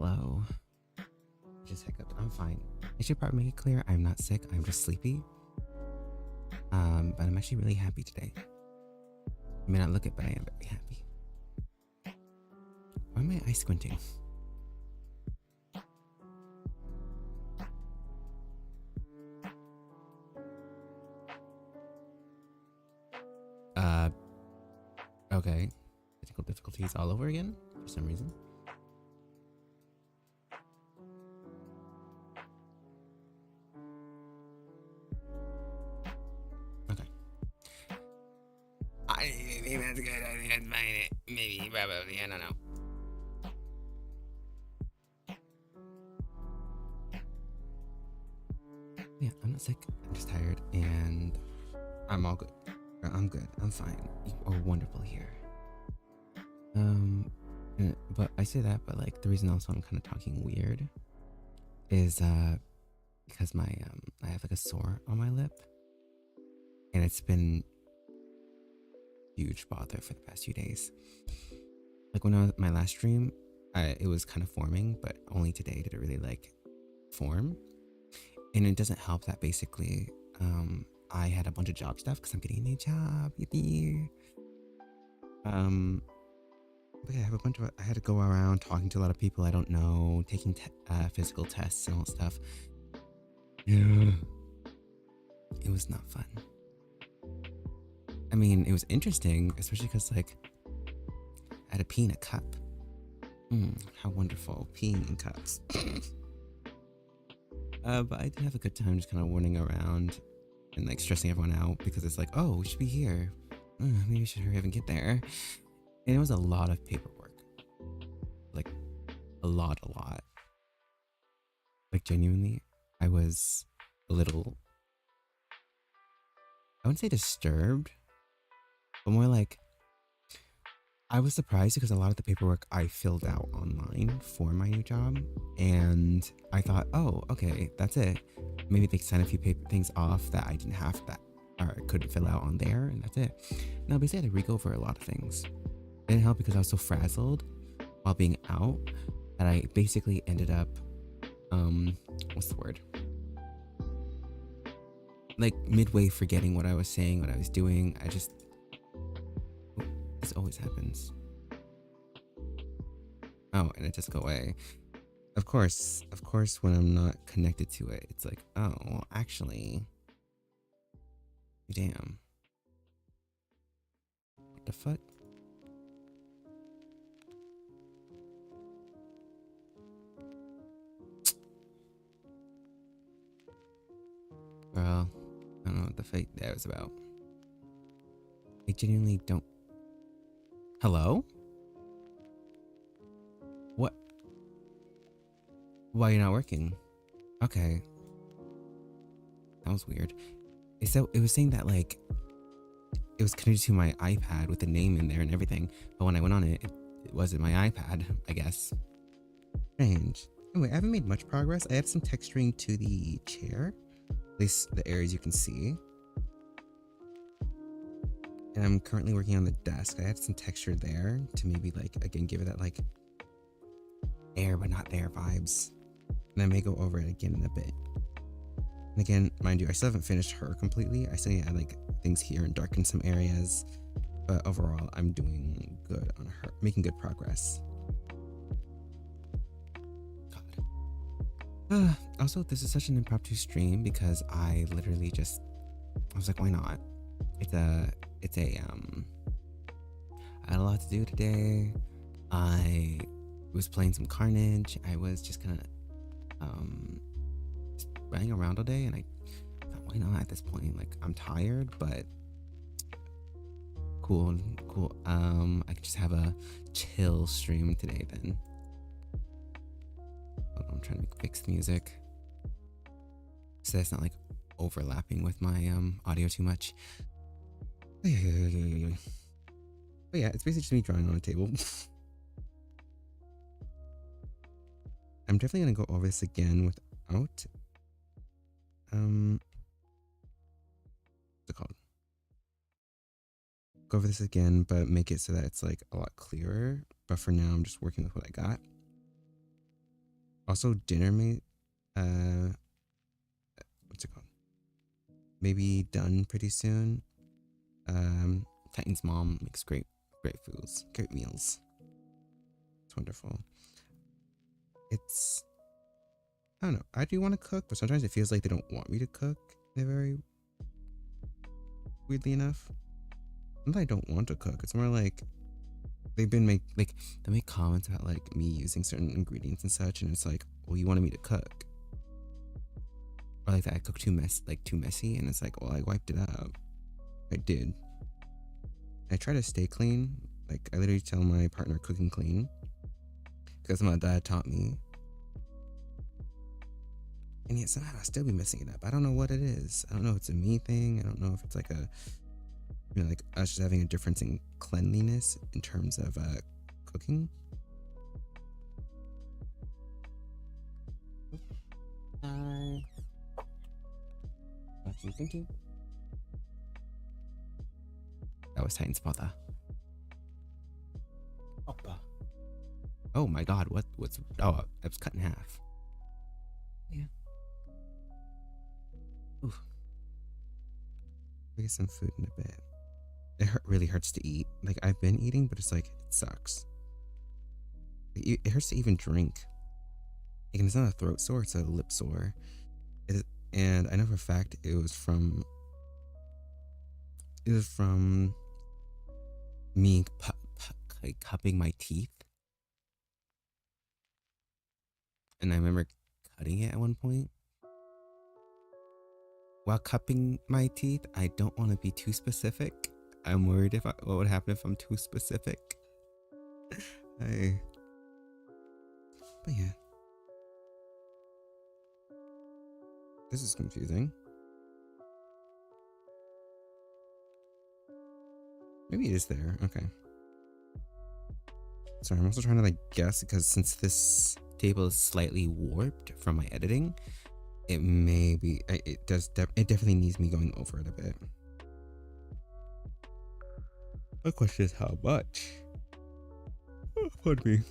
Hello. I just hiccuped. I'm fine. I should probably make it clear I'm not sick. I'm just sleepy. But I'm actually really happy today. I may not look it, but I am very happy. Why am I eye squinting? Okay. Technical difficulties all over again for some reason. Okay. I think that's good. I think that's fine. Maybe, probably. I don't know. Yeah, I'm not sick. I'm just tired, and I'm all good. I'm good. I'm fine. You are wonderful here. But I say that, but like the reason also I'm kind of talking weird is because my I have like a sore on my lip, and it's been huge bother for the past few days. Like when I was my last stream, it was kind of forming, but only today did it really like form. And it doesn't help that basically I had a bunch of job stuff because I'm getting a new job. Yippee. But yeah, I had to go around talking to a lot of people I don't know, taking physical tests and all that stuff. Yeah. It was not fun. I mean, it was interesting, especially because like I had to pee in a cup. How wonderful, peeing in cups. But I did have a good time just kind of running around and like stressing everyone out because it's like, oh, we should be here. Maybe we should hurry up and get there. And it was a lot of paperwork. Like, a lot. Like, genuinely, I was a little, I wouldn't say disturbed, but more like, I was surprised because a lot of the paperwork I filled out online for my new job, and I thought, oh, okay, that's it. Maybe they sent a few things off that I didn't have that, or I couldn't fill out on there, and that's it. No, basically I had to re-go over a lot of things. It didn't help because I was so frazzled while being out that I basically ended up, what's the word? Like midway forgetting what I was saying, what I was doing. This always happens. Oh, and it just go away. Of course, when I'm not connected to it, it's like, oh, well, actually, damn. What the fuck? Well, I don't know what the fake that was about. I genuinely don't. Hello? What? Why you're not working? Okay. That was weird. It was saying that like it was connected to my iPad with the name in there and everything, but when I went on it wasn't my iPad, I guess. Strange. Anyway, I haven't made much progress. I added some texturing to the chair, at least the areas you can see. And I'm currently working on the desk. I added some texture there to maybe like, again, give it that like air but not there vibes. And I may go over it again in a bit. And again, mind you, I still haven't finished her completely. I still need to add like things here and darken some areas. But overall, I'm doing good on her, making good progress. God. Also, this is such an impromptu stream because I literally I was like, why not? I had a lot to do today. I was playing some Carnage. I was just kind of just running around all day, and I thought, why not at this point? Like, I'm tired, but cool. I could just have a chill stream today then. I'm trying to fix the music so that's not like overlapping with my audio too much. But yeah, it's basically just me drawing on a table. I'm definitely gonna go over this again without what's it called? Go over this again, but make it so that it's like a lot clearer. But for now, I'm just working with what I got. Also, dinner may what's it called? Maybe done pretty soon. Titan's mom makes great foods, great meals. It's wonderful. It's I don't know. I do want to cook, but sometimes it feels like they don't want me to cook. They're very weirdly enough. Not that I don't want to cook. It's more like they make comments about like me using certain ingredients and such, and it's like, well, you wanted me to cook, or like that I cook too messy, and it's like, well, I wiped it out. I did. I try to stay clean. Like I literally tell my partner cooking clean because my dad taught me. And yet somehow I still be messing it up. I don't know what it is. I don't know if it's a me thing. I don't know if it's like a, like us just having a difference in cleanliness in terms of cooking. Thank you. That was Titan's father. Oppa. Oh my god, what's oh, I was cut in half. Yeah. Oof. We'll get some food in a bit. It really hurts to eat. Like I've been eating, but it's like it sucks. It hurts to even drink. Like, it's not a throat sore; it's a lip sore. And I know for a fact it was from me like cupping my teeth, and I remember cutting it at one point. While cupping my teeth, I don't want to be too specific. I'm worried what would happen if I'm too specific. But yeah. This is confusing. Maybe it is there. Okay. Sorry, I'm also trying to like guess because since this table is slightly warped from my editing, it may be. It definitely needs me going over it a bit. The question is how much. Oh, pardon me.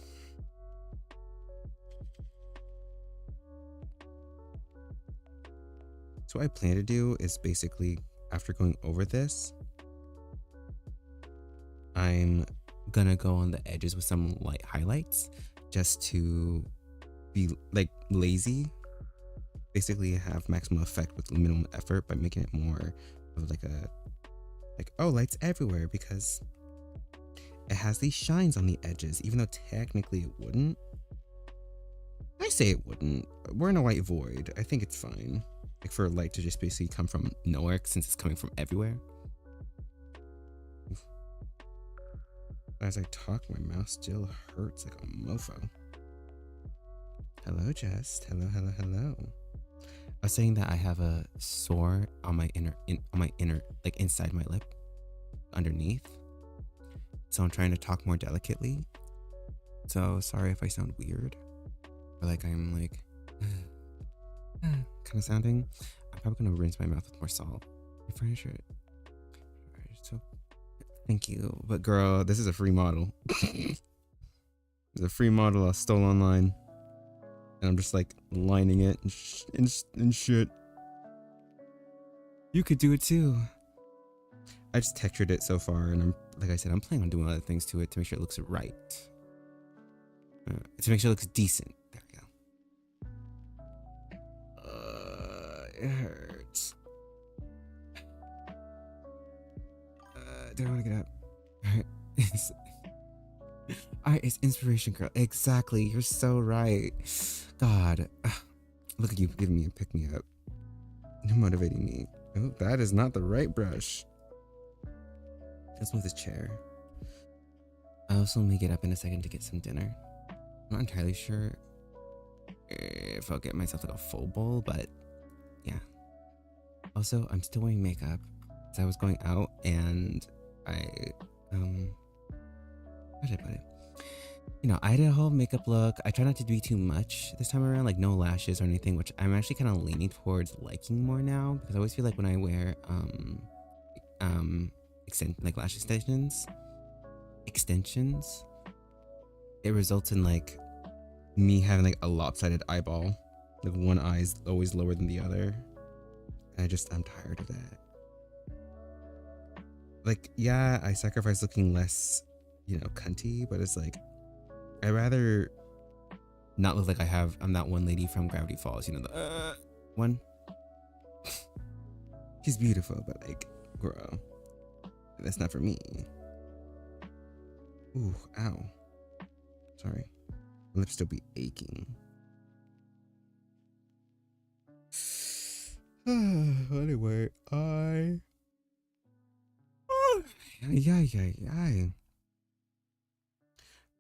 So what I plan to do is basically after going over this, I'm gonna go on the edges with some light highlights just to be like lazy, basically have maximum effect with minimum effort by making it more of like oh, lights everywhere, because it has these shines on the edges, even though technically it wouldn't. I say it wouldn't. We're in a white void. I think it's fine. Like for a light to just basically come from nowhere since it's coming from everywhere. As I talk, my mouth still hurts like a mofo. Hello, Jess. Hello. I was saying that I have a sore on my inner, like inside my lip, underneath. So I'm trying to talk more delicately. So sorry if I sound weird, or like I'm like kind of sounding. I'm probably gonna rinse my mouth with more salt before I shirt. So thank you, but girl, this is a free model. It's a free model I stole online, and I'm just like lining it and shit. You could do it too. I just textured it so far, and I'm like I said, I'm planning on doing other things to it to make sure it looks right, to make sure it looks decent. There we go. It hurts. Do I want to get up? Alright, it's inspiration, girl. Exactly. You're so right. God, look at you giving me a pick me up. You're motivating me. Oh, that is not the right brush. Let's move this chair. I also may get up in a second to get some dinner. I'm not entirely sure if I'll get myself like a full bowl, but yeah. Also, I'm still wearing makeup because I was going out and how should I put it? You know, I did a whole makeup look. I try not to do too much this time around, like no lashes or anything, which I'm actually kind of leaning towards liking more now, because I always feel like when I wear like lash extensions, it results in like me having like a lopsided eyeball. Like one eye's always lower than the other. I'm tired of that. Like, yeah, I sacrifice looking less, cunty, but it's like, I'd rather not look like I'm that one lady from Gravity Falls, the one. She's beautiful, but like, girl, that's not for me. Ooh, ow. Sorry. My lips still be aching. Anyway, yeah.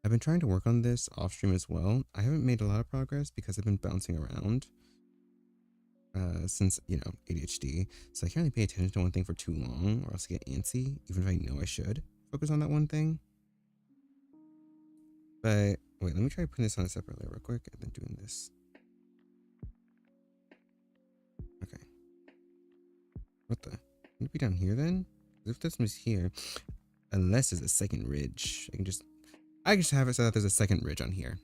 I've been trying to work on this off stream as well. I haven't made a lot of progress because I've been bouncing around since, ADHD. So I can't really pay attention to one thing for too long or else I get antsy, even if I know I should focus on that one thing. But wait, let me try putting this on a separate layer real quick and then doing this. Okay. What the? Would it be down here then? If this was here, unless there's a second ridge, I just have it so that there's a second ridge on here.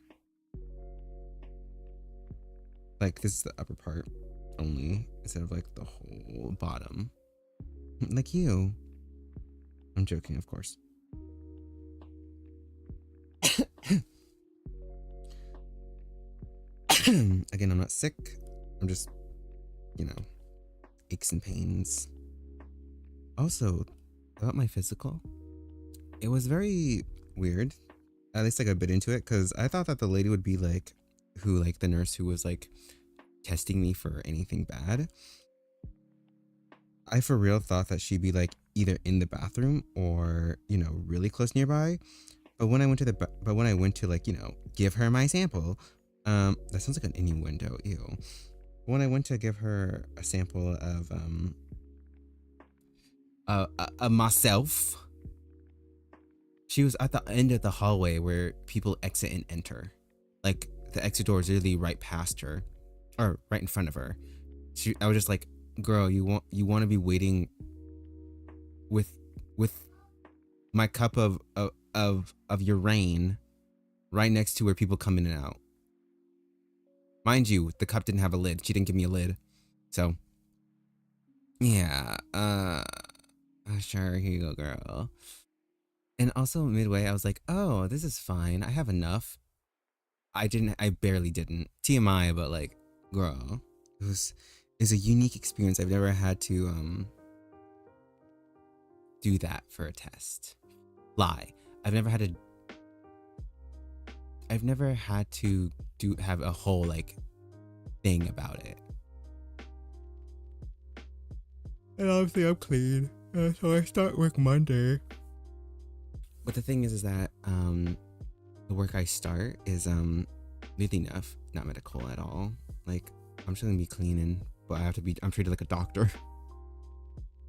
Like this is the upper part only, instead of like the whole bottom. Like you. I'm joking, of course. Again, I'm not sick. I'm just, aches and pains. Also, about my physical, it was very weird. At least I got a bit into it because I thought that the lady would be like, the nurse who was like testing me for anything bad. I for real thought that she'd be like either in the bathroom or, really close nearby. But when I went to like, give her my sample, that sounds like an innuendo, ew. When I went to give her a sample of myself, she was at the end of the hallway where people exit and enter. Like the exit door is literally right past her, or right in front of her. I was just like, girl, you want to be waiting with my cup of your rain right next to where people come in and out. Mind you, the cup didn't have a lid. She didn't give me a lid. So yeah, sure, here you go, girl. And also midway, I was like, oh, this is fine. I have enough. I barely didn't. TMI, but like, girl, it's a unique experience. I've never had to do that for a test. Lie. I've never had to have a whole like thing about it. And obviously I'm clean. So I start work Monday. But the thing is that the work I start is weirdly enough not medical at all. Like I'm just gonna be cleaning, but I'm treated like a doctor.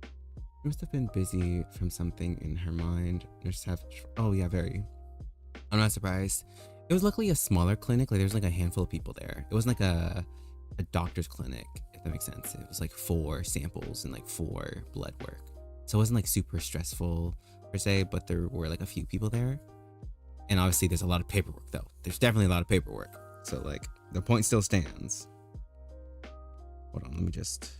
She must have been busy from something in her mind. Oh yeah, very. I'm not surprised. It was luckily a smaller clinic. Like there's like a handful of people there. It wasn't like a doctor's clinic, if that makes sense. It was like 4 samples and like 4 blood work. So it wasn't like super stressful per se, but there were like a few people there. And obviously there's a lot of paperwork though. There's definitely a lot of paperwork. So like the point still stands. Hold on, let me just...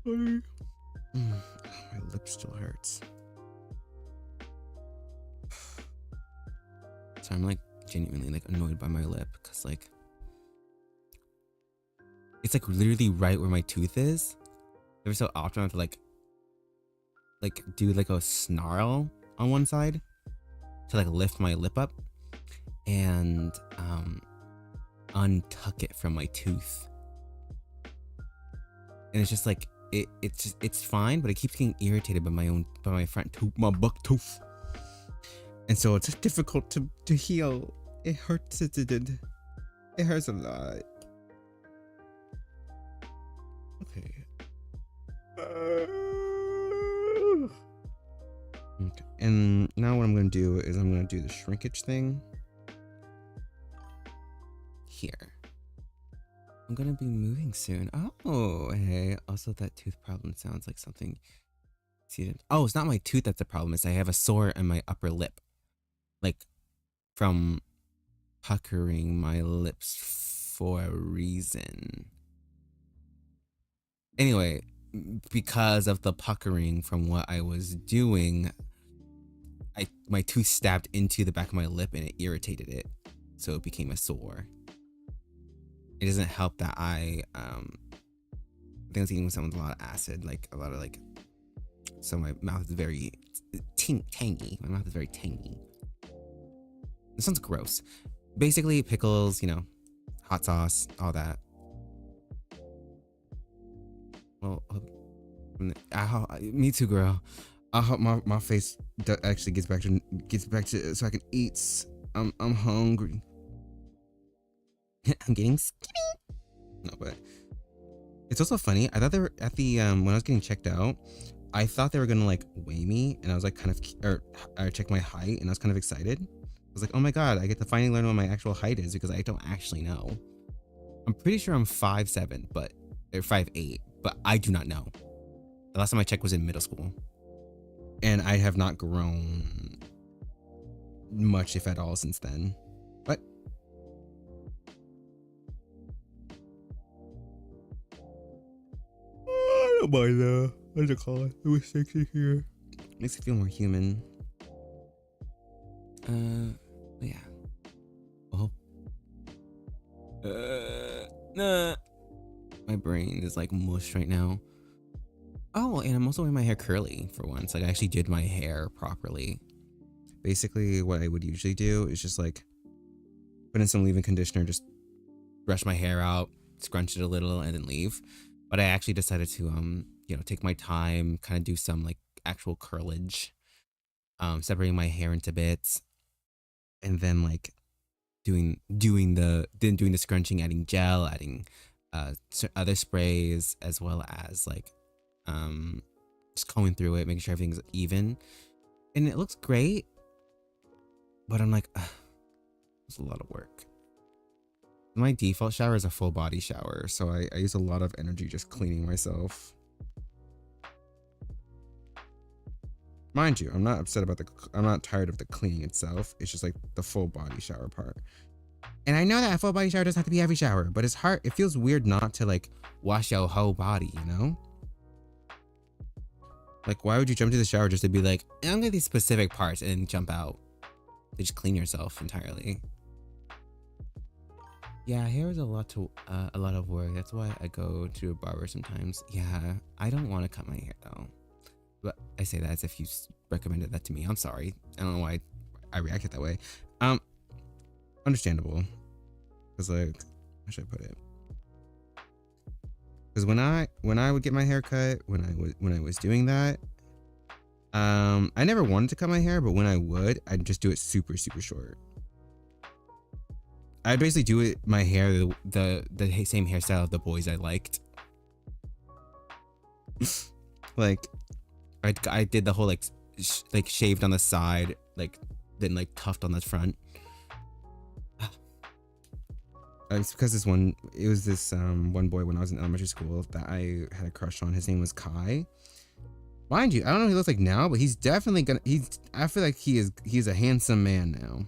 Sorry. My lip still hurts. So I'm like genuinely like annoyed by my lip because like it's like literally right where my tooth is. Every so often I have to like do like a snarl on one side to like lift my lip up and untuck it from my tooth. And it's just like it's fine, but it keeps getting irritated by my front tooth, my buck tooth. And so it's difficult to heal. It hurts. It hurts a lot. Okay. Okay. And now what I'm going to do is I'm going to do the shrinkage thing. Here. I'm going to be moving soon. Oh, hey. Also, that tooth problem sounds like something Oh, it's not my tooth that's the problem. It's I have a sore in my upper lip, like from puckering my lips for a reason. Anyway, because of the puckering from what I was doing, my tooth stabbed into the back of my lip and it irritated it, so it became a sore. It doesn't help that I think I was eating something with a lot of acid, like a lot of like. So my mouth is very tangy. My mouth is very tangy. This sounds gross. Basically, pickles, you know, hot sauce, all that. Well, me too, girl. I hope my face actually gets back to so I can eat. I'm hungry. I'm getting skinny. No, but it's also funny. I thought they were at the when I was getting checked out. I thought they were gonna like weigh me, and I was like kind of or check my height, and I was kind of excited. I was like, oh my god, I get to finally learn what my actual height is because I don't actually know. I'm pretty sure I'm 5'7", but or 5'8", but I do not know. The last time I checked was in middle school, and I have not grown much, if at all, since then. But I don't mind though. What's it called? It was sexy here. Makes it feel more human. Yeah. Oh. Nah. My brain is like mush right now. Oh, and I'm also wearing my hair curly for once. Like I actually did my hair properly. Basically, what I would usually do is just like put in some leave-in conditioner, just brush my hair out, scrunch it a little, and then leave. But I actually decided to you know, take my time, kind of do some like actual curlage, separating my hair into bits, and then like doing the scrunching, adding gel, adding other sprays, as well as like just combing through it, making sure everything's even, and it looks great. But I'm like, it's a lot of work. My default shower is a full body shower, so I use a lot of energy just cleaning myself. Mind you, I'm not upset about I'm not tired of the cleaning itself. It's just like the full body shower part. And I know that a full body shower doesn't have to be every shower, but it's hard. It feels weird not to like wash your whole body, you know? Like, why would you jump to the shower just to be like, I'm gonna do these specific parts and then jump out? To just clean yourself entirely. Yeah, hair is a lot of work. That's why I go to a barber sometimes. Yeah, I don't want to cut my hair though. But I say that as if you recommended that to me. I'm sorry. I don't know why I reacted that way. Understandable. Cause like, how should I put it? Because when I would get my hair cut, when I was doing that, I never wanted to cut my hair, but when I would, I'd just do it super short. I'd basically do it my hair the same hairstyle of the boys I liked. Like I did the whole like shaved on the side, like then like tuft on the front. It's because it was this one boy when I was in elementary school that I had a crush on. His name was Kai. Mind you, I don't know what he looks like now, but he's definitely I feel like he's a handsome man now.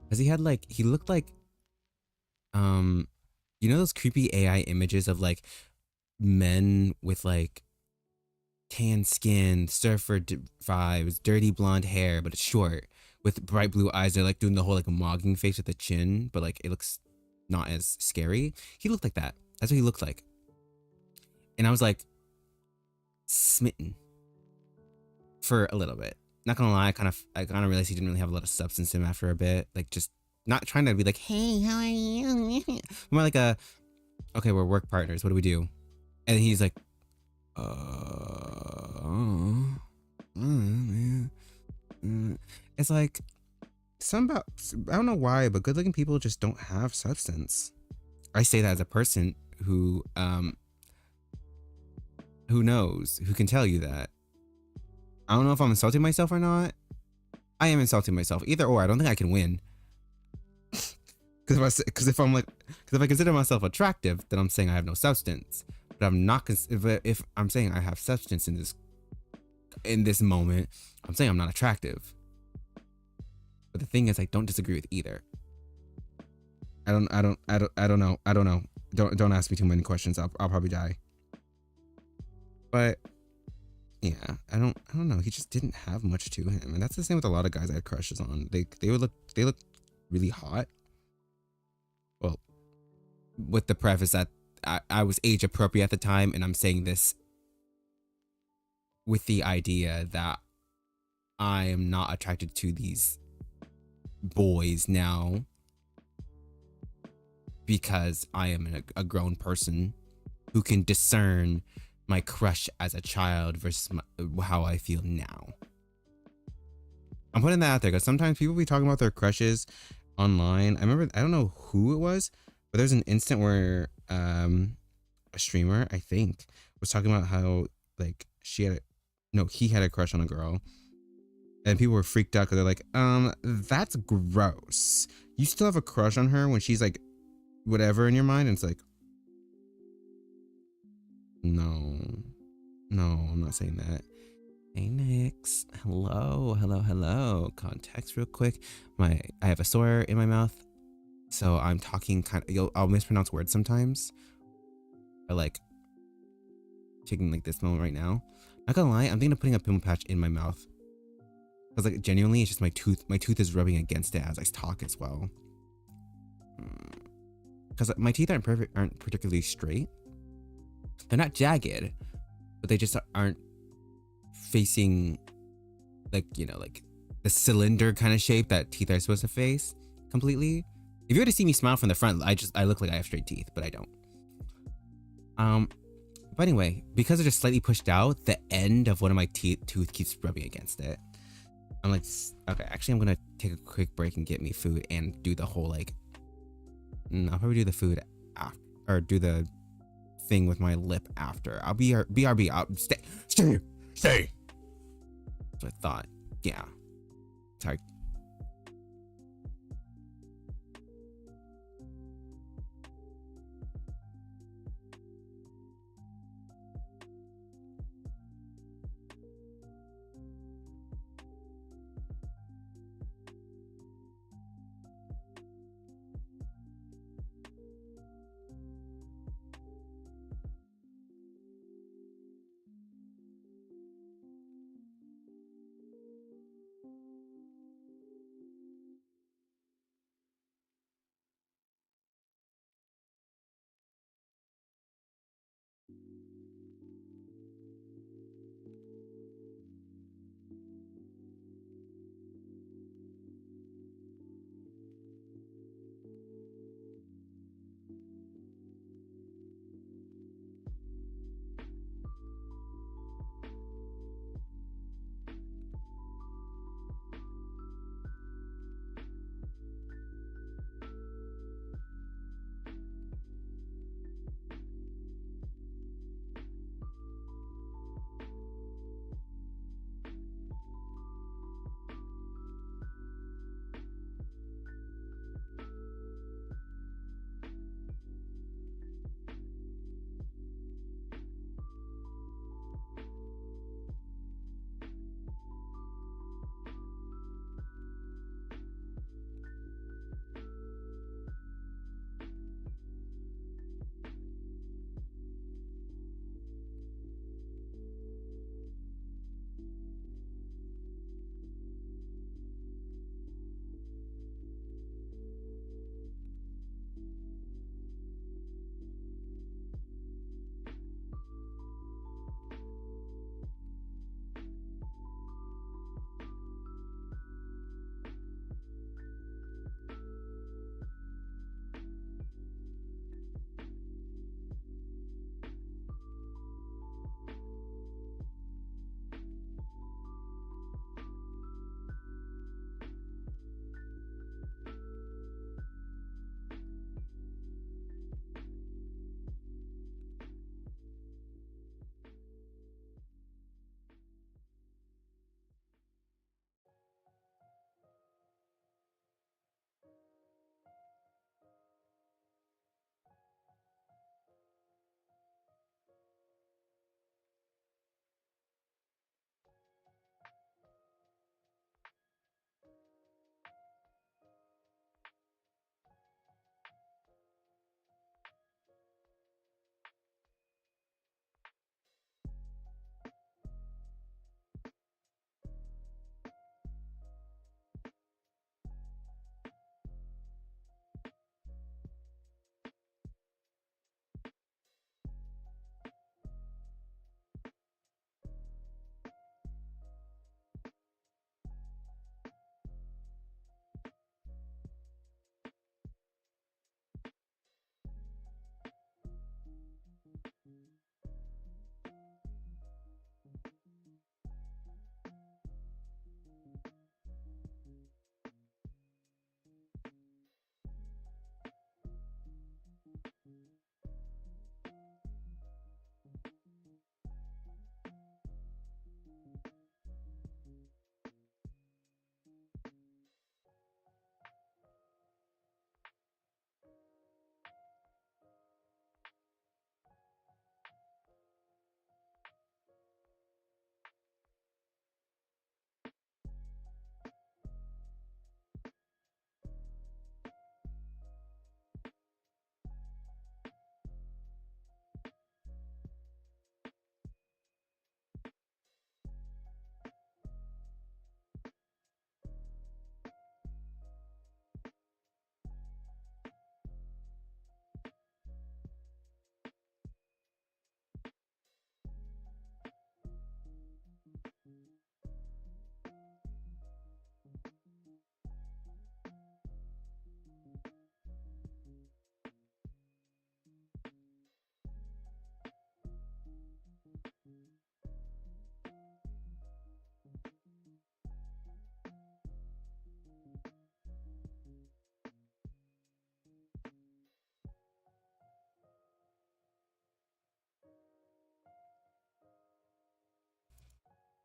Cause he looked like, you know those creepy AI images of like men with like tan skin, surfer vibes, dirty blonde hair, but it's short with bright blue eyes. They're like doing the whole like mogging face with the chin, but like it looks not as scary. He looked like that. That's what he looked like. And I was like smitten for a little bit. Not gonna lie, I kind of realized he didn't really have a lot of substance in him after a bit. Like just not trying to be like, hey, how are you? More like okay, we're work partners. What do we do? And he's like, it's like I don't know why, but good-looking people just don't have substance. I say that as a person who knows, who can tell you that. I don't know if I'm insulting myself or not. I am insulting myself. Either or, I don't think I can win. Because if I consider myself attractive, then I'm saying I have no substance. But I'm not. If I'm saying I have substance in this in this moment. I'm saying I'm not attractive. But the thing is, I don't disagree with either. I don't know. I don't know. Don't ask me too many questions. I'll probably die. But yeah, I don't know. He just didn't have much to him, and that's the same with a lot of guys I had crushes on. They look really hot. Well, with the preface that I was age appropriate at the time, and I'm saying this with the idea that I am not attracted to these boys now because I am a grown person who can discern my crush as a child versus how I feel now. I'm putting that out there because sometimes people be talking about their crushes online. I remember, I don't know who it was, but there's an instant where a streamer, I think, was talking about how like he had a crush on a girl, and people were freaked out because they're like, that's gross. You still have a crush on her when she's like whatever in your mind, and it's like, no, I'm not saying that. Hey Nix, hello. Context real quick. I have a sore in my mouth, so I'm talking I'll mispronounce words sometimes. I like taking like this moment right now. Not gonna lie, I'm thinking of putting a pimple patch in my mouth. Cause like genuinely, it's just my tooth. My tooth is rubbing against it as I talk as well. Cause my teeth aren't particularly straight. They're not jagged, but they just aren't facing like the cylinder kind of shape that teeth are supposed to face completely. If you were to see me smile from the front, I look like I have straight teeth, but I don't. But anyway, because they're just slightly pushed out, the end of one of my tooth keeps rubbing against it. I'm like, okay, actually I'm gonna take a quick break and get me food and do the whole like, I'll probably do the food after, or do the thing with my lip after. I'll BRB. I'll stay. That's what I thought. Yeah. Sorry.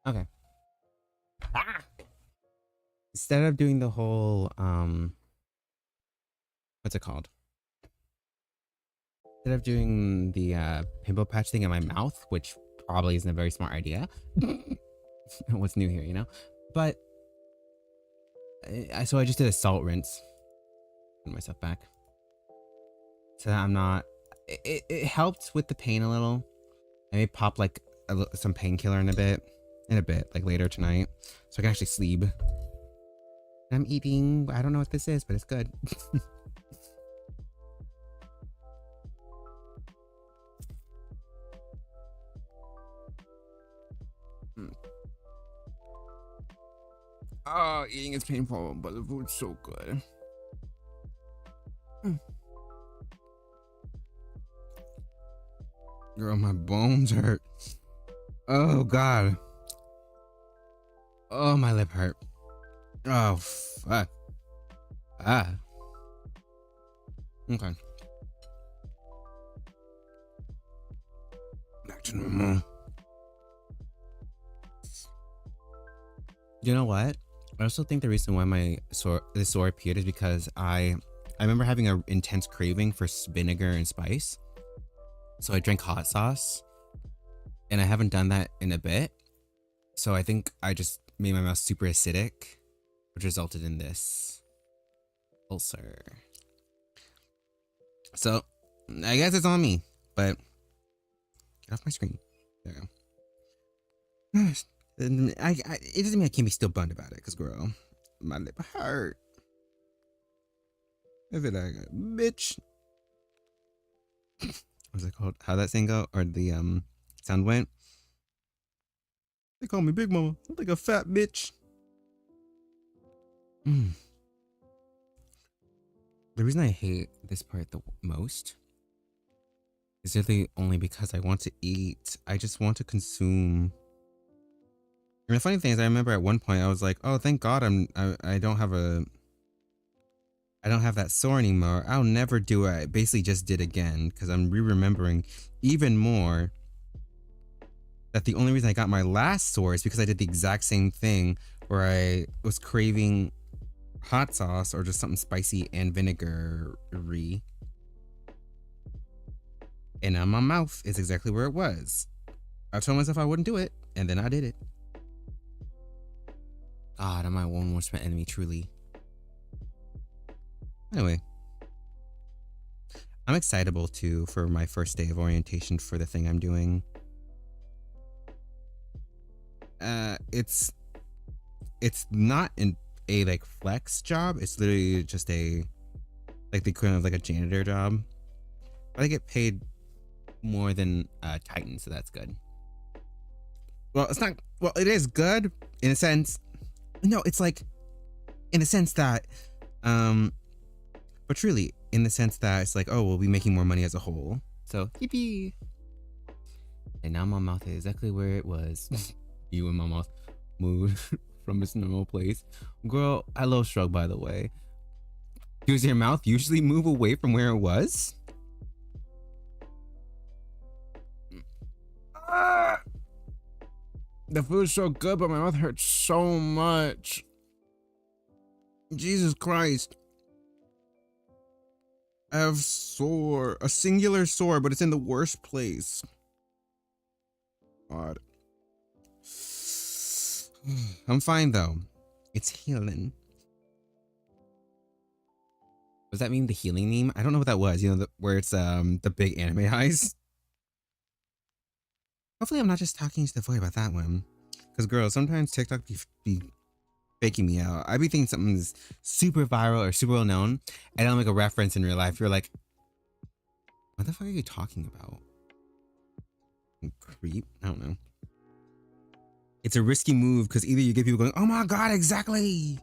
Okay. Ah! Instead of doing the whole what's it called? Instead of doing the pimple patch thing in my mouth, which probably isn't a very smart idea. What's new here, you know? But so I just did a salt rinse. Put myself back. So that I'm not. It helped with the pain a little. I may pop like some painkiller in a bit, like later tonight, so I can actually sleep. I'm eating. I don't know what this is, but it's good. Oh, eating is painful, but the food's so good. Girl, my bones hurt. Oh God. Oh, my lip hurt. Oh fuck. Ah. Okay. Back to normal. You know what? I also think the reason why this sore appeared is because I remember having an intense craving for vinegar and spice. So I drank hot sauce, and I haven't done that in a bit. So I think I just made my mouth super acidic, which resulted in this ulcer. So I guess it's on me, but get off my screen. There you go. It doesn't mean I can't be still bummed about it, because girl, my lip hurt. If it like a bitch. What's it called? How that saying go? Or the sound went? They call me Big Mama. I'm like a fat bitch. The reason I hate this part the most is really only because I want to eat. I just want to consume. And the funny thing is, I remember at one point I was like, "Oh, thank God, I don't have that sore anymore. I'll never do it." I basically just did again because I'm remembering even more that the only reason I got my last sore is because I did the exact same thing where I was craving hot sauce or just something spicy and vinegary. And now my mouth is exactly where it was. I told myself I wouldn't do it, and then I did it. God, am I one worst enemy, truly. Anyway, I'm excitable too for my first day of orientation for the thing I'm doing. It's not a like flex job. It's literally just a like the equivalent of like a janitor job. But I get paid more than Titan, so that's good. Well, it's not. Well, it is good in a sense. No, it's like in a sense that, but truly in the sense that it's like, oh, we'll be making more money as a whole. So yippee! And now my mouth is exactly where it was. You and my mouth moved from its normal place. Girl, I love shrug, by the way. Does your mouth usually move away from where it was? The food's so good, but my mouth hurts so much. Jesus Christ. I have a singular sore, but it's in the worst place. God. I'm fine though. It's healing. Does that mean the healing meme? I don't know what that was. You know, where it's the big anime eyes. Hopefully I'm not just talking to the void about that one. Because girl, sometimes TikTok be faking me out. I be thinking something's super viral or super well known, and I'll make a reference in real life. You're like, what the fuck are you talking about? Creep? I don't know. It's a risky move because either you get people going, oh my God, exactly.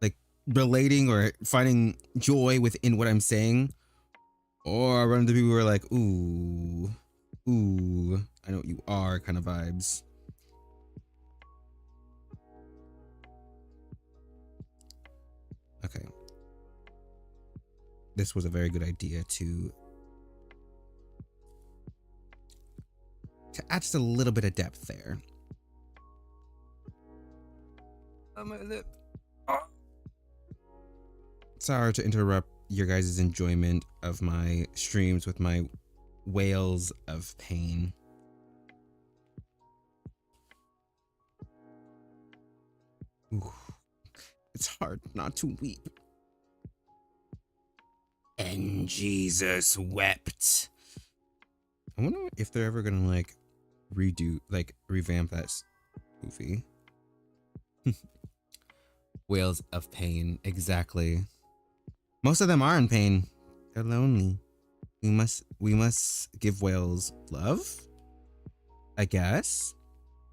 Like relating or finding joy within what I'm saying. Or I run into people who are like, ooh, I know what you are kind of vibes. Okay. This was a very good idea to add just a little bit of depth there. On my lip. Oh. Sorry to interrupt your guys' enjoyment of my streams with my wails of pain. Ooh. It's hard not to weep. And Jesus wept. I wonder if they're ever gonna like revamp that movie. Wails of pain, exactly. Most of them are in pain. They're lonely. We must give whales love, I guess.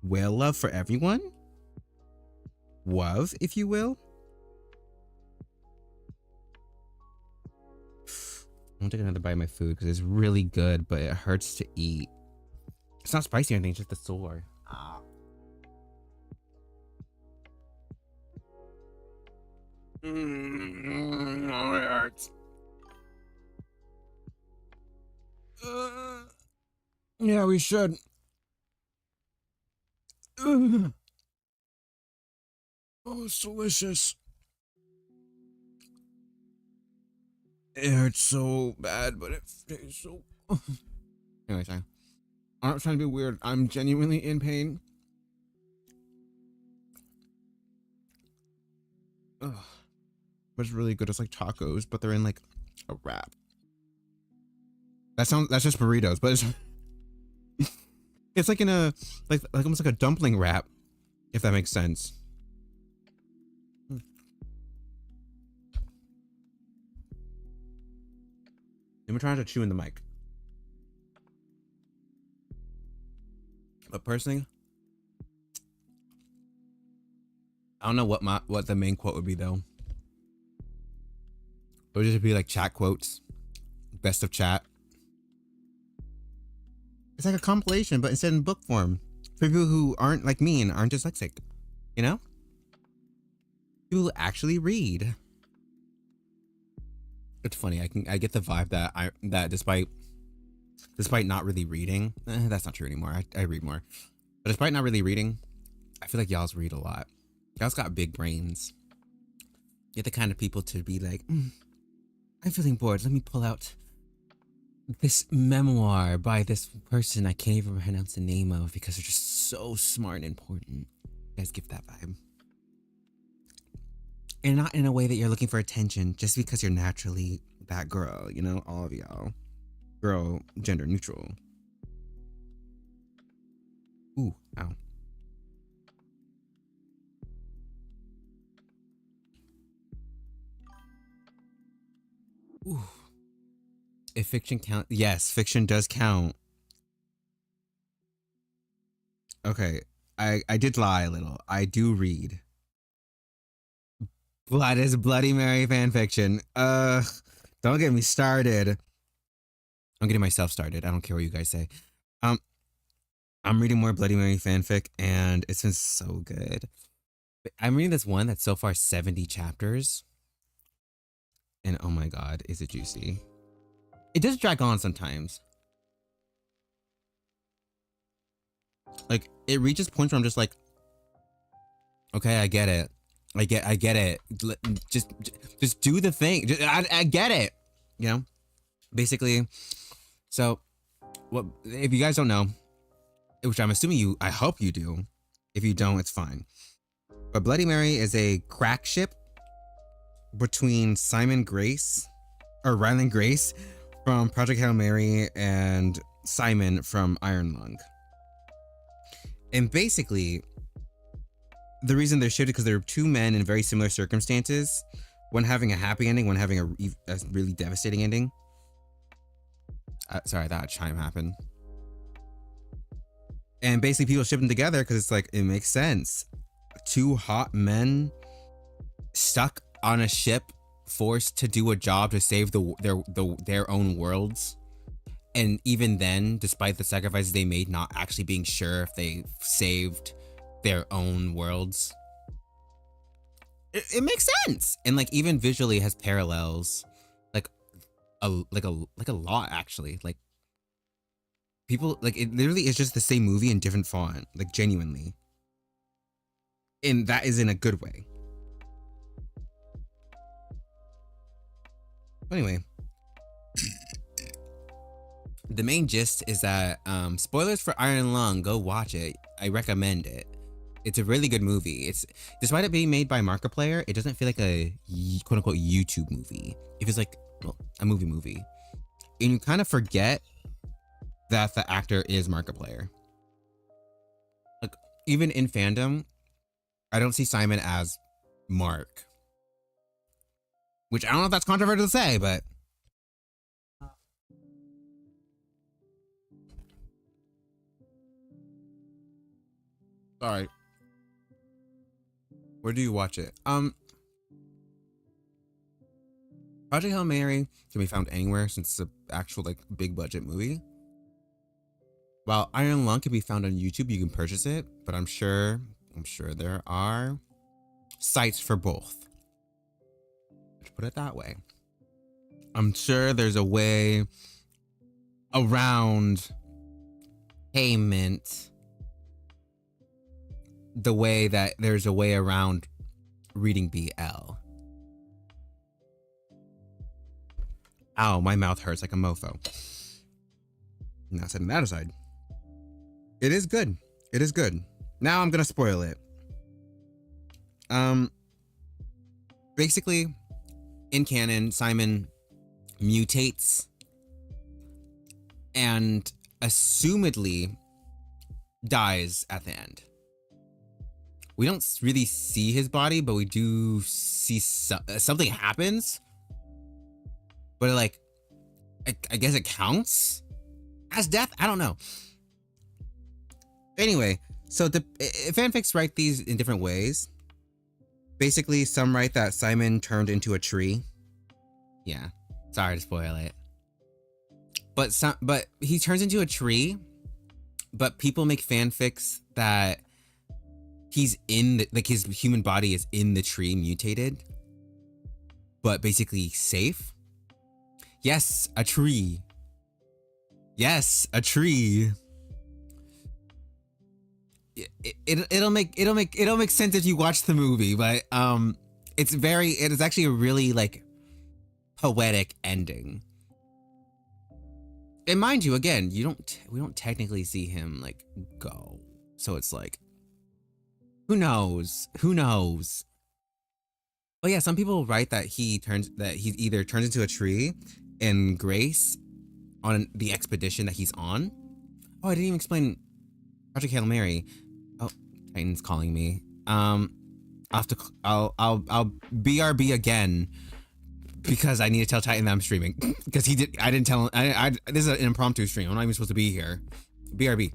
Whale love for everyone. Love, if you will. I'm gonna take another bite of my food because it's really good, but it hurts to eat. It's not spicy or anything, it's just the sore. It hurts. Yeah, we should. Oh, it's delicious. It hurts so bad, but it tastes so. Anyway, sorry. I'm not trying to be weird. I'm genuinely in pain. Ugh. But it's really good. It's like tacos, but they're in like a wrap. That's just burritos, but it's it's like in a like almost like a dumpling wrap, if that makes sense. I'm trying to chew in the mic. But personally, I don't know what the main quote would be though. It would just be like chat quotes, best of chat. It's like a compilation, but instead in book form for people who aren't like me and aren't dyslexic. You know, people who actually read. It's funny. I get the vibe that despite not really reading, that's not true anymore. I read more, but despite not really reading, I feel like y'all's read a lot. Y'all's got big brains. You're the kind of people to be like, I'm feeling bored. Let me pull out this memoir by this person I can't even pronounce the name of because they're just so smart and important. You guys give that vibe. And not in a way that you're looking for attention just because you're naturally that girl, you know, all of y'all. Girl, gender neutral. Ooh, ow. Ooh. If fiction count, yes, fiction does count. Okay, I did lie a little. I do read. Blood is Bloody Mary fanfiction. Don't get me started. I'm getting myself started. I don't care what you guys say. I'm reading more Bloody Mary fanfic, and it's been so good. I'm reading this one that's so far 70 chapters. And oh my god, is it juicy. It does drag on sometimes. Like, it reaches points where I'm just like, okay, I get it. I get it. Just do the thing. I get it. You know? Basically, so, what if you guys don't know, which I'm assuming I hope you do. If you don't, it's fine. But Bloody Mary is a crack ship between Ryland Grace from Project Hail Mary and Simon from Iron Lung. And basically, the reason they're shifted because they're two men in very similar circumstances. One having a happy ending, one having a really devastating ending. Sorry, that chime happened. And basically people ship them together because it's like, it makes sense. Two hot men stuck on a ship, forced to do a job to save their own worlds. And even then, despite the sacrifices they made, not actually being sure if they saved their own worlds. It makes sense. And like even visually has parallels. Like a lot actually. Like people, like it literally is just the same movie in different font. Like genuinely. And that is in a good way. Anyway, the main gist is that spoilers for Iron Lung, go watch it. I recommend it. It's a really good movie. It's despite it being made by Markiplier, it doesn't feel like a quote unquote YouTube movie. It feels like, well, a movie. And you kind of forget that the actor is Markiplier. Like, even in fandom, I don't see Simon as Mark. Which I don't know if that's controversial to say, but sorry. Where do you watch it? Project Hail Mary can be found anywhere since it's an actual like big budget movie. While Iron Lung can be found on YouTube, you can purchase it, but I'm sure there are sites for both. Let's put it that way. I'm sure there's a way around payment the way that there's a way around reading BL. Ow, my mouth hurts like a mofo. Now setting that aside. It is good. It is good. Now I'm gonna spoil it. Basically, in canon, Simon mutates and assumedly dies at the end. We don't really see his body, but we do see something happens. But like, I guess it counts as death. I don't know. Anyway, so the fanfics write these in different ways. Basically, some write that Simon turned into a tree. Yeah, sorry to spoil it. But he turns into a tree. But people make fanfics that he's in like his human body is in the tree mutated, but basically safe. Yes, a tree. Yes, a tree. It'll make sense if you watch the movie, but it is actually a really like poetic ending. And mind you, again, we don't technically see him like go, so it's like, who knows? But yeah, some people write that he either turns into a tree in Grace on the expedition that he's on. Oh, I didn't even explain Project Hail Mary. Oh, Titan's calling me. I'll BRB again because I need to tell Titan that I'm streaming because I didn't tell him. This is an impromptu stream. I'm not even supposed to be here. BRB.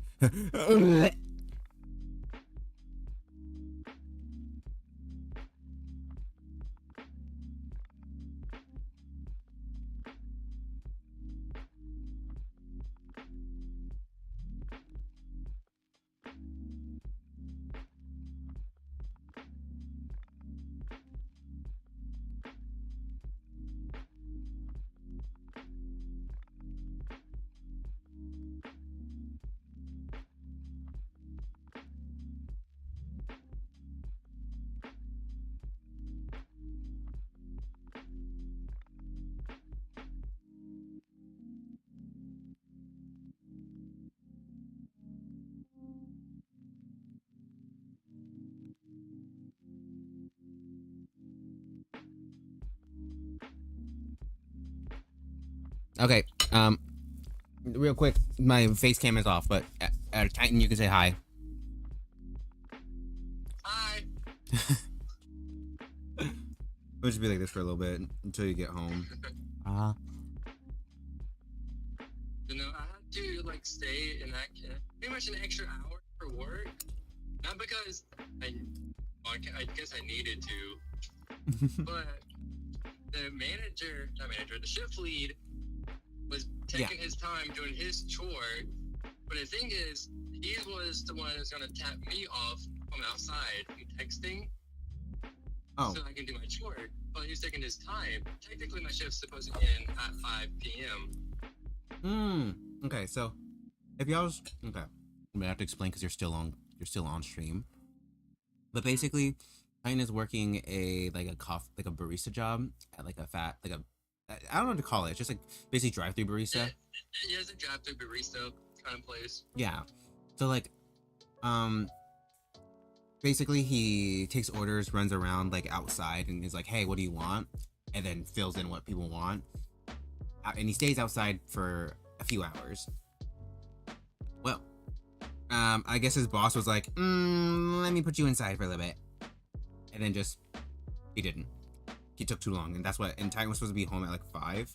Okay, real quick, my face cam is off, but at Titan, you can say hi. Hi. It'll just be like this for a little bit until you get home. You know, I had to like stay in that pretty much an extra hour for work, not because I guess I needed to, but the the shift lead was taking his time doing his chore. But the thing is, he was the one who's gonna tap me off from outside and texting, so I can do my chore. But he's taking his time. Technically, my shift's supposed to end at 5 p.m. Okay, so if y'all I'm gonna have to explain because you're still on stream. But basically, Titan is working a barista job at like a fat like a I don't know what to call it. It's just like basically drive-through barista. He has a drive-through barista kind of place. Yeah. So like um basically he takes orders, runs around like outside, and is like, hey, what do you want? And then fills in what people want. And he stays outside for a few hours. Well, I guess his boss was like, let me put you inside for a little bit. And then he didn't. He took too long, and that's what, and Titan was supposed to be home at like 5.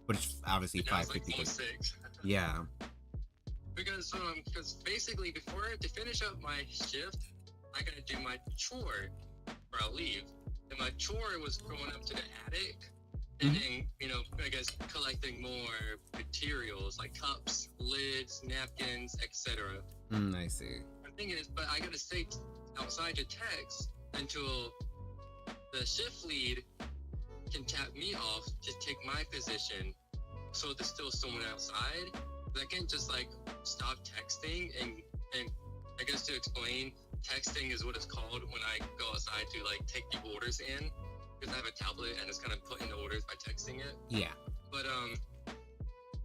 But it's obviously 5:50. Like 6. Yeah. Because basically before to finish up my shift, I gotta do my chore or I'll leave. And my chore was going up to the attic and then, I guess collecting more materials like cups, lids, napkins, etc. I see. The thing is, but I gotta stay outside to text until the shift lead can tap me off to take my position. So there's still someone outside. But I can't just like stop texting and I guess to explain, texting is what it's called when I go outside to like take the orders in, because I have a tablet and it's kind of putting the orders by texting it. Yeah. But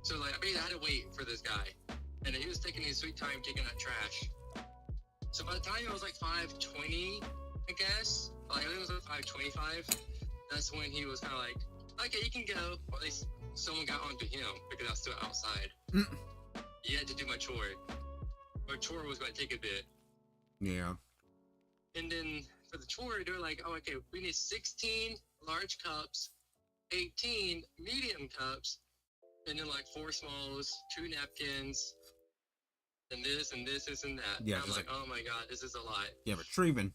so like I had to wait for this guy, and he was taking his sweet time taking out trash. So by the time it was like 5:20, I guess, like I think it was like 5:25. That's when he was kind of like, okay, you can go. Or at least someone got onto him because I was still outside. He had to do my chore. My chore was going to take a bit. Yeah. And then for the chore, they're like, oh, okay, we need 16 large cups, 18 medium cups, and then like 4 smalls, 2 napkins, and this and that. Yeah. And I'm like, oh my god, this is a lot. Yeah, retrieving.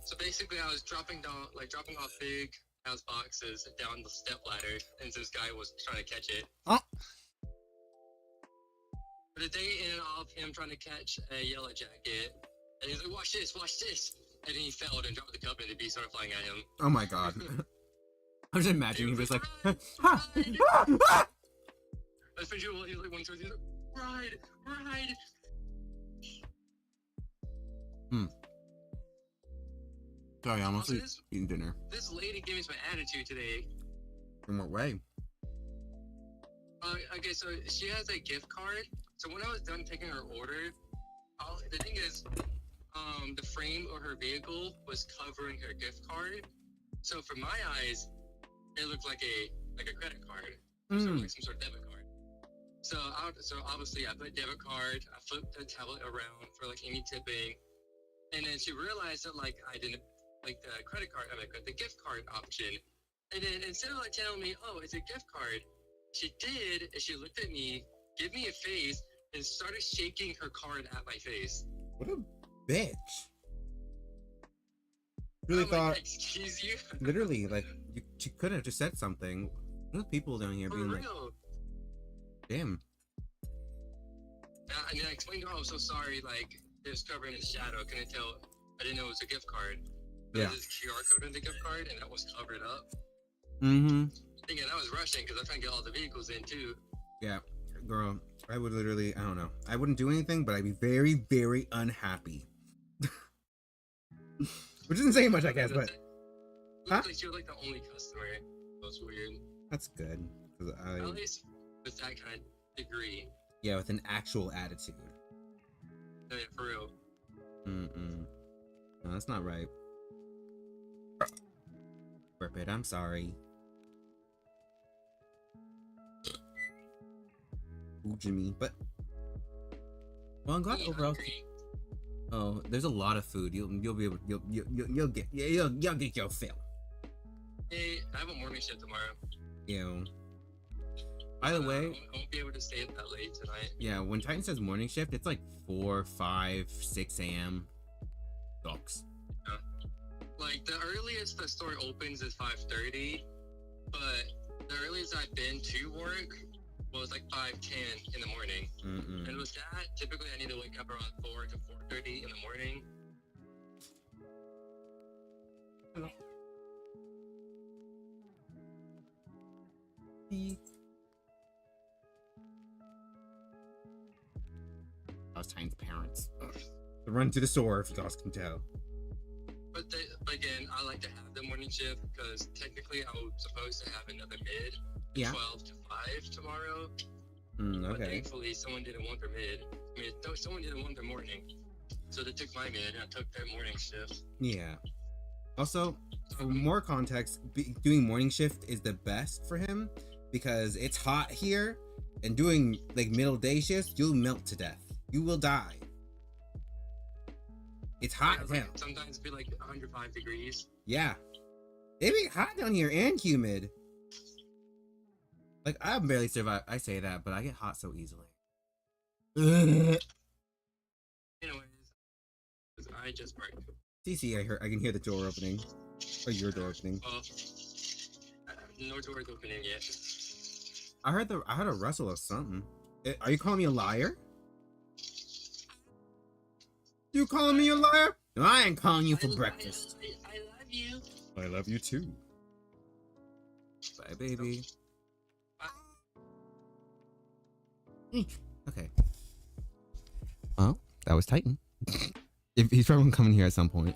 So basically, I was dropping off big house boxes down the step ladder, and this guy was trying to catch it. Oh. But the day ended off him trying to catch a yellow jacket, and he's like, watch this, and then he fell and dropped the cup, and the bee started flying at him. Oh my god. I'm just imagining him just like, ha! That's pretty cool. He's like, one towards the other, ride. Sorry, I'm also eating dinner. This lady gave me some attitude today. In what way? Okay, so she has a gift card. So when I was done taking her order, the thing is, the frame of her vehicle was covering her gift card. So for my eyes, it looked like a credit card, so like some sort of debit card. So obviously I put debit card. I flipped the tablet around for like any tipping, and then she realized that like I didn't like the credit card. The gift card option. And then instead of like telling me, oh, it's a gift card, she did, and she looked at me, gave me a face, and started shaking her card at my face. What a bitch. Really thought, like, excuse you? Literally, like, she could have just said something. There's people down here being like, damn. And then I explained to her, I'm so sorry, like, it was covered in shadow. Couldn't tell, I didn't know it was a gift card. But there's this QR code in the gift card, and that was covered up. Thinking I was rushing because I'm trying to get all the vehicles in too. Yeah, girl, I would literally, I don't know. I wouldn't do anything, but I'd be very, very unhappy. Which isn't saying much, I guess, but... Like she was like the only customer. That was weird. That's good. At least with that kind of degree. Yeah, with an actual attitude. No, yeah, for real. No, that's not right. Rip it, I'm sorry. Ooh, Jimmy, but... Well, I'm glad overall... Oh, there's a lot of food. You'll be able... You'll get your fill. Hey, I have a morning shift tomorrow. Yeah. By the way... I won't be able to stay that late tonight. Yeah, when Titan says morning shift, it's like 4, 5, 6 a.m. Docs. Yeah. Like, the earliest the store opens is 5:30, but the earliest I've been to work was like 5:10 in the morning. And with that, typically I need to wake up around 4 to 4:30 in the morning. Hello. That was Titan's parents. Run to the store if you guys can tell. But again, I like to have the morning shift because technically I was supposed to have another mid, 12 to 5 tomorrow. Okay. But thankfully, someone didn't want their mid. I mean, someone didn't want their morning, so they took my mid and I took their morning shift. Yeah. Also, for more context, doing morning shift is the best for him because it's hot here, and doing like middle day shifts, you'll melt to death. You will die. It's hot as hell. Sometimes it be like 105 degrees. Yeah. It be hot down here and humid. Like, I barely survive. I say that, but I get hot so easily. Anyways, I just break. CC, I can hear the door opening. Or your door opening. No door's opening yet. I heard a rustle of something. Are you calling me a liar? You calling me a liar? No, I ain't calling you for breakfast. I love you. I love you too. Bye, baby. Okay. Well, that was Titan. If he's probably coming here at some point.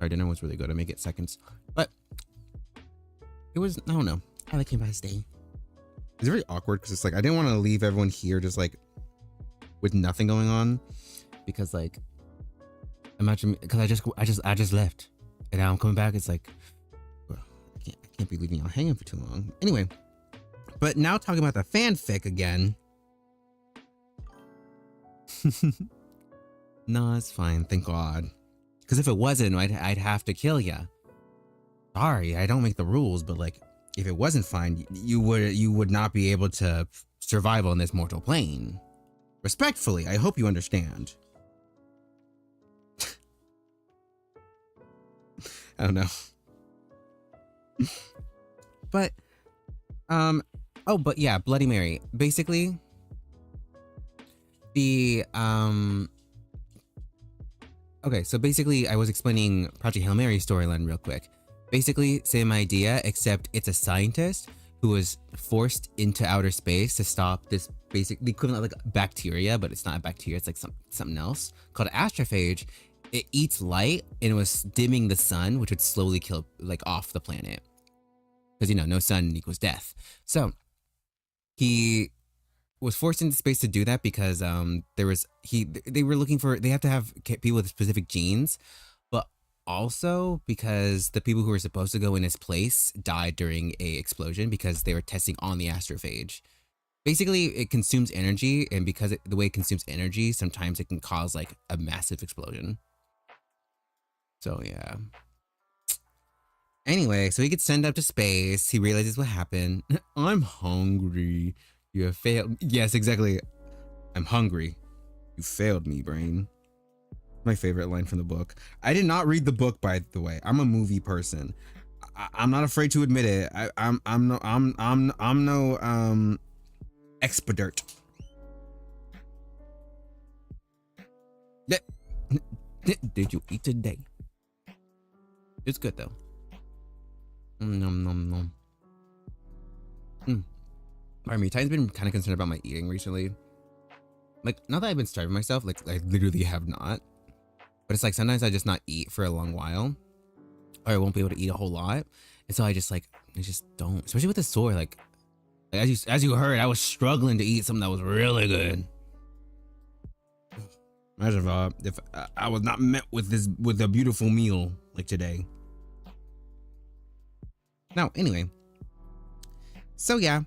Our dinner was really good. I may get seconds, but it was, I don't know. I like him by staying. It's very awkward because it's like I didn't want to leave everyone here just like with nothing going on, because like imagine, because I just left and now I'm coming back. It's like, well, I can't be leaving y'all hanging for too long. Anyway, but now talking about the fanfic again. No, it's fine. Thank God. Because if it wasn't, I'd have to kill ya. Sorry, I don't make the rules, but like, if it wasn't fine, you would not be able to survive on this mortal plane. Respectfully, I hope you understand. I don't know. But, oh, but yeah, Bloody Mary. Basically, okay, so basically I was explaining Project Hail Mary storyline real quick. Basically, same idea, except it's a scientist who was forced into outer space to stop this basic, the equivalent of like bacteria, but it's not a bacteria, it's like something else, called astrophage. It eats light and it was dimming the sun, which would slowly kill, like, off the planet. Because, you know, no sun equals death. So, he was forced into space to do that because they were looking for, they have to have people with specific genes, but also because the people who were supposed to go in his place died during a explosion because they were testing on the astrophage. Basically, it consumes energy, and because the way it consumes energy, sometimes it can cause like a massive explosion. So yeah. Anyway, so he gets sent up to space. He realizes what happened. I'm hungry. You have failed. Yes, exactly. I'm hungry. You failed me, brain. My favorite line from the book. I did not read the book, by the way. I'm a movie person. I'm not afraid to admit it. I'm no expert. Did you eat today? It's good though. Nom nom nom. Pardon me, Titan's been kind of concerned about my eating recently. Like, not that I've been starving myself, like I literally have not. But it's like sometimes I just not eat for a long while, or I won't be able to eat a whole lot, and so I just don't. Especially with the sore, like as you heard, I was struggling to eat something that was really good. Imagine if I was not met with a beautiful meal like today. Now, anyway, so yeah,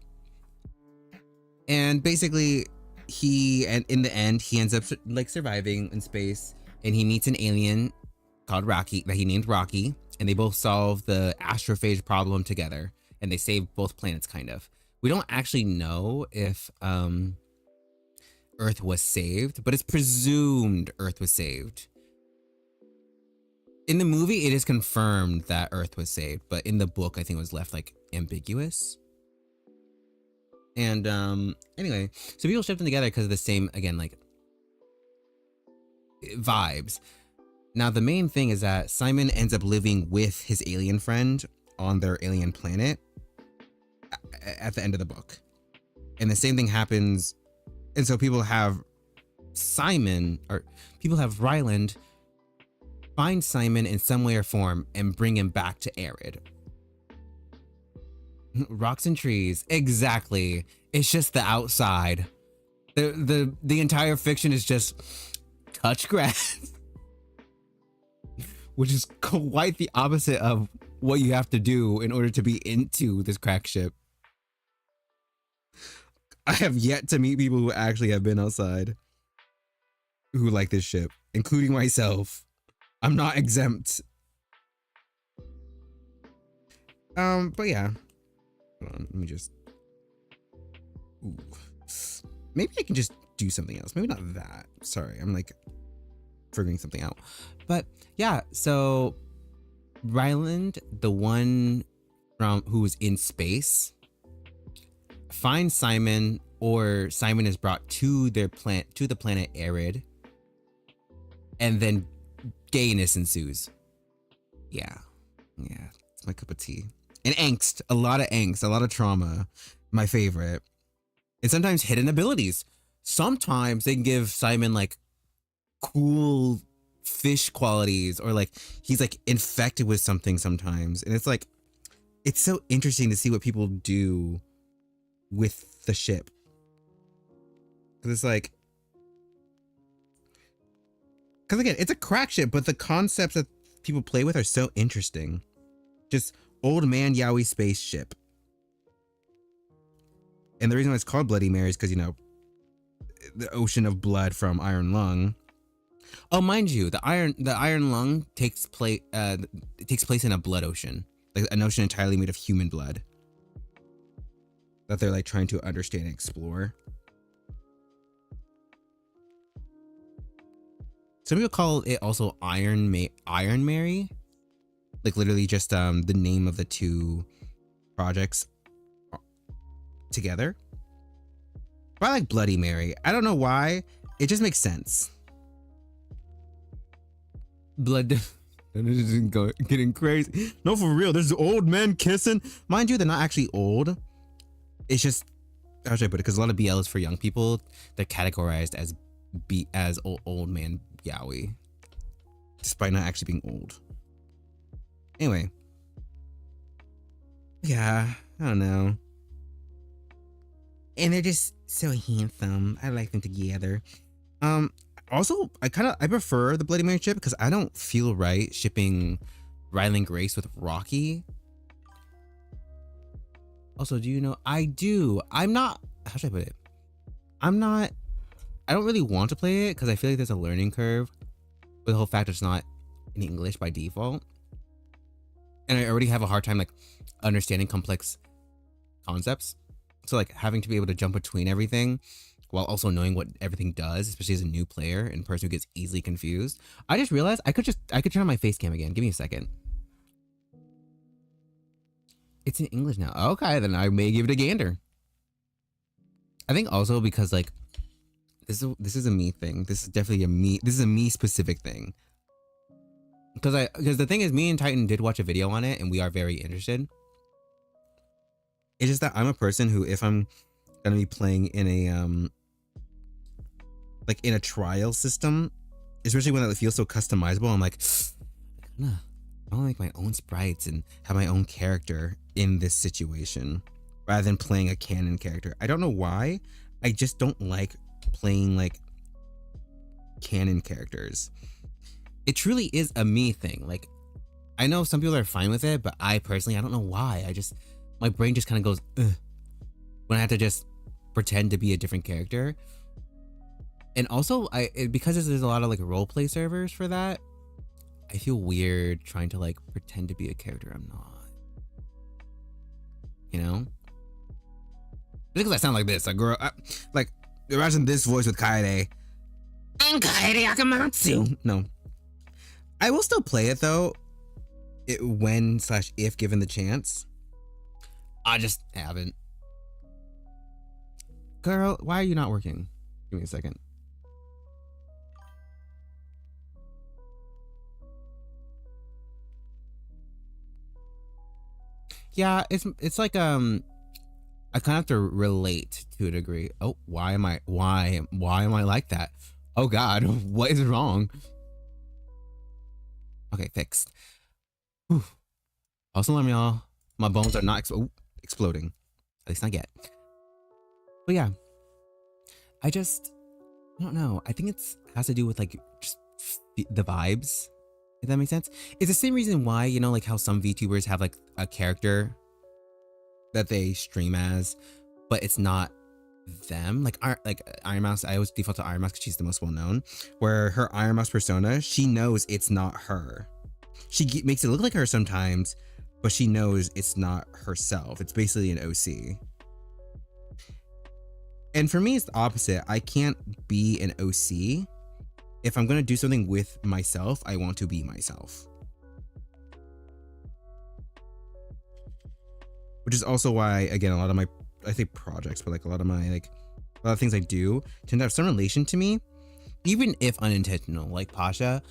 and basically in the end he ends up like surviving in space, and he meets an alien called Rocky that he named Rocky, and they both solve the astrophage problem together, and they save both planets kind of. We don't actually know if Earth was saved, but it's presumed Earth was saved. In the movie, it is confirmed that Earth was saved, but in the book, I think it was left like ambiguous. And anyway, so people shipped them together because of the same, again, like vibes. Now, the main thing is that Simon ends up living with his alien friend on their alien planet at the end of the book. And the same thing happens. And so people have Simon, or people have Ryland find Simon in some way or form and bring him back to Arid. Rocks and trees, exactly. It's just the outside. The entire fiction is just touch grass, which is quite the opposite of what you have to do in order to be into this crack ship. I have yet to meet people who actually have been outside who like this ship, including myself. I'm not exempt. But yeah. Hold on, let me just. Ooh. Maybe I can just do something else. Maybe not that. Sorry, I'm like figuring something out. But yeah, so Ryland, the one from who was in space, finds Simon, or Simon is brought to the planet Arid, and then gayness ensues. Yeah, it's my cup of tea. And angst, a lot of trauma, my favorite. And sometimes hidden abilities. Sometimes they can give Simon like cool fish qualities, or like he's like infected with something sometimes. And it's like, it's so interesting to see what people do with the ship. Cause it's like, cause again, it's a crack ship, but the concepts that people play with are so interesting. Just old man yaoi spaceship. And the reason why it's called Bloody Mary is because, you know, the ocean of blood from Iron Lung. Oh, mind you, the Iron Lung takes place in a blood ocean, like an ocean entirely made of human blood that they're like trying to understand and explore. Some people call it also Iron Mary, like literally just the name of the two projects together. But I like Bloody Mary. I don't know why. It just makes sense. Blood. Getting crazy. No, for real. There's old men kissing. Mind you, they're not actually old. It's just, how should I put it? Because a lot of BL is for young people. They're categorized as old man yaoi, despite not actually being old. Anyway. Yeah, I don't know. And they're just so handsome. I like them together. Also, I prefer the Bloody Mary ship because I don't feel right shipping Ryland Grace with Rocky. Also, do you know? I do. I'm not. How should I put it? I don't really want to play it because I feel like there's a learning curve with the whole fact it's not in English by default. And I already have a hard time like understanding complex concepts. So like having to be able to jump between everything while also knowing what everything does, especially as a new player and person who gets easily confused. I just realized I could turn on my face cam again. Give me a second. It's in English now. Okay, then I may give it a gander. I think also because like this is a me thing. This is definitely a me specific thing. Because the thing is, me and Titan did watch a video on it and we are very interested. It's just that I'm a person who, if I'm gonna be playing in a like in a trial system, especially when it feels so customizable, I'm like, I want to make my own sprites and have my own character in this situation rather than playing a canon character. I don't know why. I just don't like playing like canon characters. It truly is a me thing. Like, I know some people are fine with it, but I personally, I don't know why. My brain just kind of goes, ugh, when I have to just pretend to be a different character. And also, because there's a lot of like role play servers for that, I feel weird trying to like pretend to be a character I'm not. You know? Because I sound like this, like imagine this voice with Kaede. I'm Kaede Akamatsu. No, I will still play it though, when/if given the chance. I just haven't. Girl, why are you not working? Give me a second. Yeah, it's like I kind of have to relate to a degree. Oh, why am I like that? Oh God, what is wrong? Okay, fixed. Whew. Also, let me y'all, my bones are not exploding. At least not yet. But yeah, I don't know. I think it has to do with like just the vibes. If that makes sense. It's the same reason why, you know, like how some VTubers have like a character that they stream as, but it's not them. Like Iron Mouse, I always default to Iron Mouse because she's the most well known. Where her Iron Mouse persona, she knows it's not her. She makes it look like her sometimes, but she knows it's not herself. It's basically an OC. And for me, it's the opposite. I can't be an OC. If I'm gonna do something with myself, I want to be myself. Which is also why, again, a lot of my, I think projects, but like a lot of things I do tend to have some relation to me, even if unintentional. Like Pasha,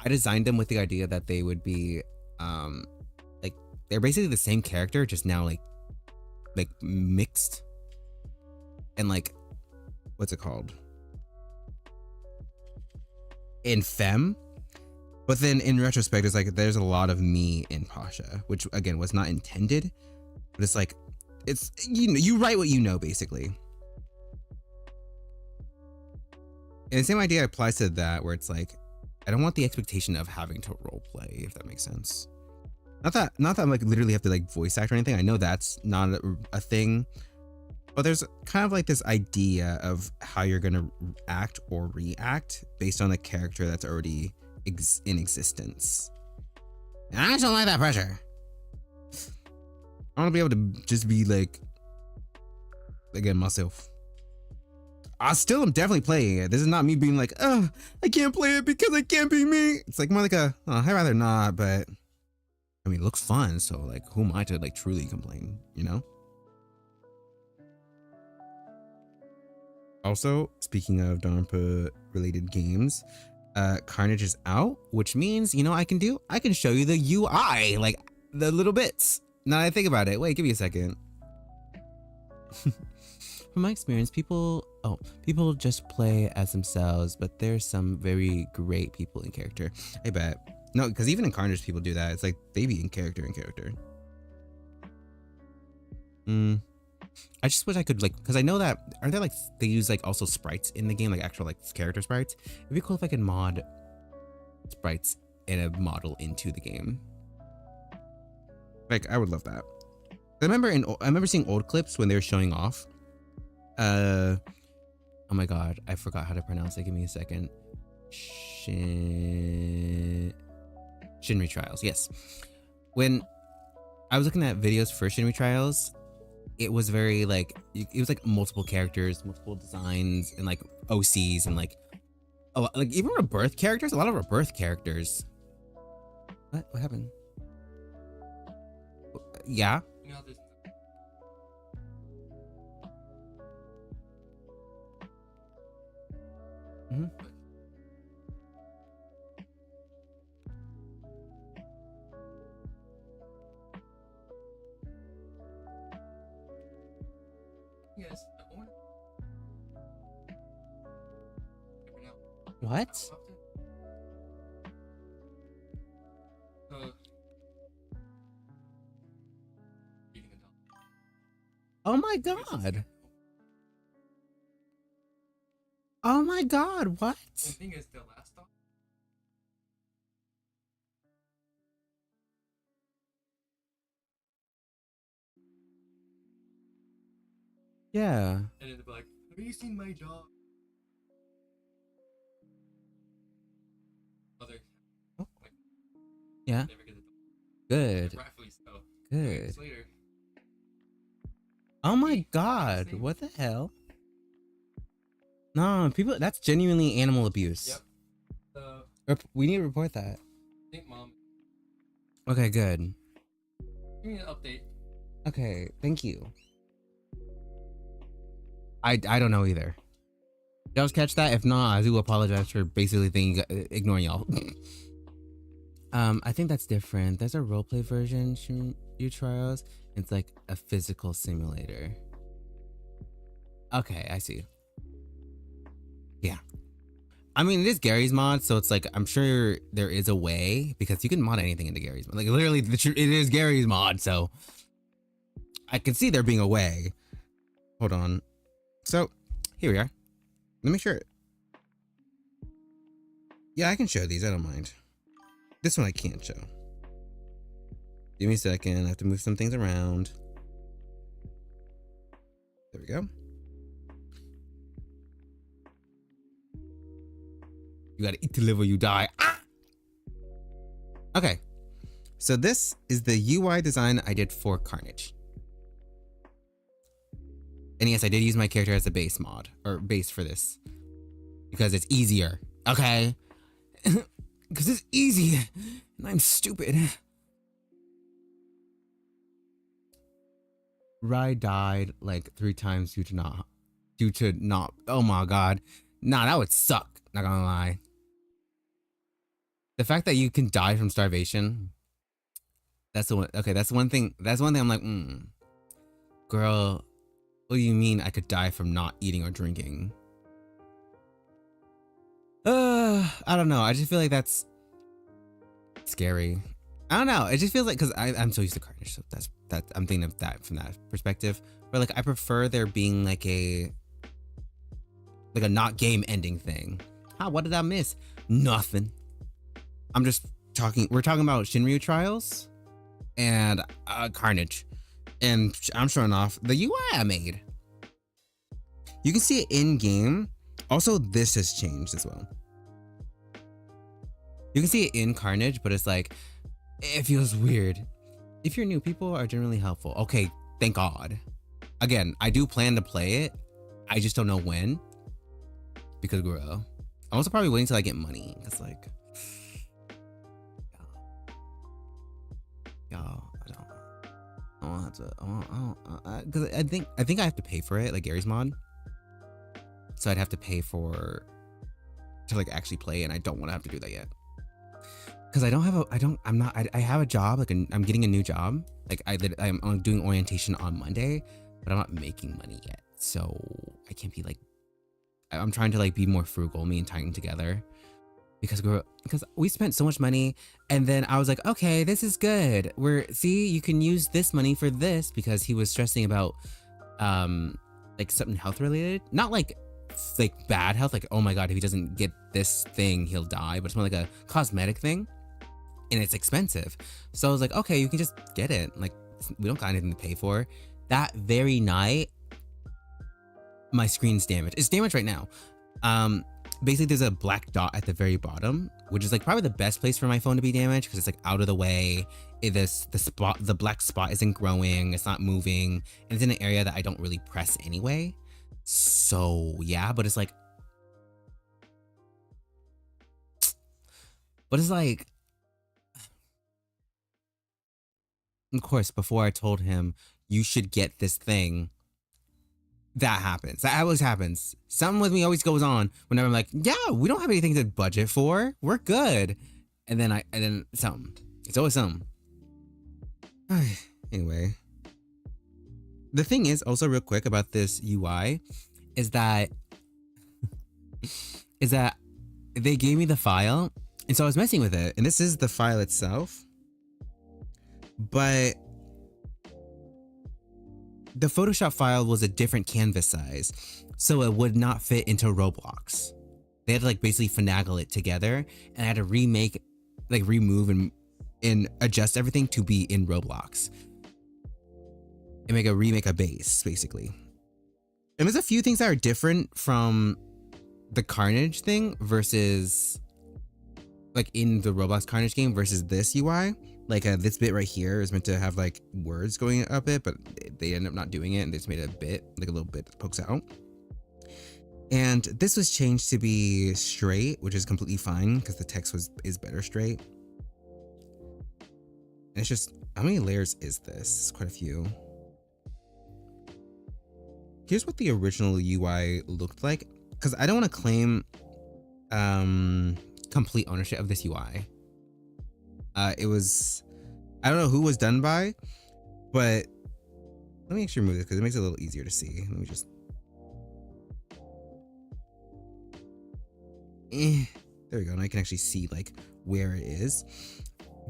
I designed them with the idea that they would be, like they're basically the same character, just now like mixed, and like, what's it called? In femme. But then in retrospect, it's like there's a lot of me in Pasha, which again was not intended. But it's like, it's, you know, you write what you know, basically. And the same idea applies to that, where it's like, I don't want the expectation of having to role play, if that makes sense. Not that I'm like literally have to like voice act or anything. I know that's not a thing, but there's kind of like this idea of how you're gonna act or react based on a character that's already in existence. And I just don't like that pressure. I want to be able to just be like, again, myself. I still am definitely playing it. This is not me being like, oh, I can't play it because I can't be me. It's like more like a, oh, I'd rather not, but I mean, it looks fun. So like, who am I to like truly complain, you know? Also, speaking of Danganronpa related games, Carnage is out, which means, you know, I can show you the UI, like the little bits. Now that I think about it, wait, give me a second. From my experience, people just play as themselves, but there's some very great people in character. I bet. No, because even in Carnage, people do that. It's like they be in character. I just wish I could like, because I know that, aren't there like, they use like also sprites in the game, like actual like character sprites? It'd be cool if I could mod sprites in a model into the game. Like, I would love that. I remember seeing old clips when they were showing off. Oh my god, I forgot how to pronounce it. Give me a second. Shinri Trials, yes. When I was looking at videos for Shinri Trials, it was very like, it was like multiple characters, multiple designs, and like OCs, and like a lot, like even rebirth characters. A lot of rebirth characters. What happened? Yeah. Mm-hmm. Yes. What? Oh my god. Oh my god, what? The thing is, the last dog. Yeah. And then they'll be like, have you seen my dog? Mother. Oh. Yeah. Never get the dog. Good. Rightfully so. Good. Later. Oh my god, what the hell? No, people, that's genuinely animal abuse. Yep. We need to report that. I think mom. Okay, good. Give me an update. Okay, thank you. I don't know either. Did y'all catch that? If not, I do apologize for basically ignoring y'all. I think that's different. There's a roleplay version, Shinryu Trials. It's like a physical simulator. Okay, I see. Yeah. I mean, it is Gary's mod, so it's like I'm sure there is a way because you can mod anything into Gary's mod. Like literally, it is Gary's mod, so I can see there being a way. Hold on. So here we are. Let me make sure. Yeah, I can show these. I don't mind. This one I can't show. Give me a second. I have to move some things around. There we go. You gotta eat to live or you die. Ah! Okay. So this is the UI design I did for Carnage. And yes, I did use my character as a base mod, or base for this. Because it's easier. Okay? Because it's easy. And I'm stupid. Rai died like 3 times due to not. Oh my god. Nah, that would suck. Not gonna lie. The fact that you can die from starvation. That's the one. Okay, that's one thing. That's one thing I'm like, girl, what do you mean I could die from not eating or drinking? I don't know. I just feel like that's scary. I don't know. It just feels like, because I'm so used to Carnage, so that's I'm thinking of that from that perspective. But like, I prefer there being like a not game ending thing. What did I miss? Nothing. I'm just talking. We're talking about Shinryu Trials and Carnage, and I'm showing off the UI I made. You can see it in game. Also, this has changed as well. You can see it in Carnage, but it's like, it feels weird. If you're new, people are generally helpful. Okay, thank God. Again, I do plan to play it. I just don't know when. Because, girl, I'm also probably waiting till I get money. It's like, y'all, I don't have to. Because I think I have to pay for it, like Gary's mod. So I'd have to pay to like actually play, and I don't want to have to do that yet. Because I have a job, like I'm getting a new job. Like I'm doing orientation on Monday, but I'm not making money yet. So I can't be like, I'm trying to like be more frugal, me and Titan together. Because we spent so much money, and then I was like, okay, this is good. See, you can use this money for this, because he was stressing about like something health related. Not like bad health, like, oh my god, if he doesn't get this thing, he'll die, but it's more like a cosmetic thing. And it's expensive. So I was like, okay, you can just get it. Like, we don't got anything to pay for. That very night, my screen's damaged. It's damaged right now. Basically, there's a black dot at the very bottom, which is like probably the best place for my phone to be damaged, because it's like out of the way. The black spot isn't growing. It's not moving. And it's in an area that I don't really press anyway. So yeah, but it's like, of course, before I told him, you should get this thing, that happens. That always happens. Something with me always goes on whenever I'm like, yeah, we don't have anything to budget for. We're good. And then something. It's always something. Anyway. The thing is, also real quick about this UI, is that they gave me the file, and so I was messing with it, and this is the file itself. But the Photoshop file was a different canvas size, so it would not fit into Roblox. They had to like basically finagle it together, and I had to remove and adjust everything to be in Roblox. And remake a base, basically. And there's a few things that are different from the Carnage thing versus like in the Roblox Carnage game versus this UI. Like this bit right here is meant to have like words going up it, but they end up not doing it, and they just made it a bit, like a little bit that pokes out. And this was changed to be straight, which is completely fine because the text is better straight. And it's just, how many layers is this? It's quite a few. Here's what the original UI looked like, because I don't want to claim complete ownership of this UI. It was, I don't know who was done by, but let me actually remove this because it makes it a little easier to see. Let me just, There we go. Now I can actually see like where it is.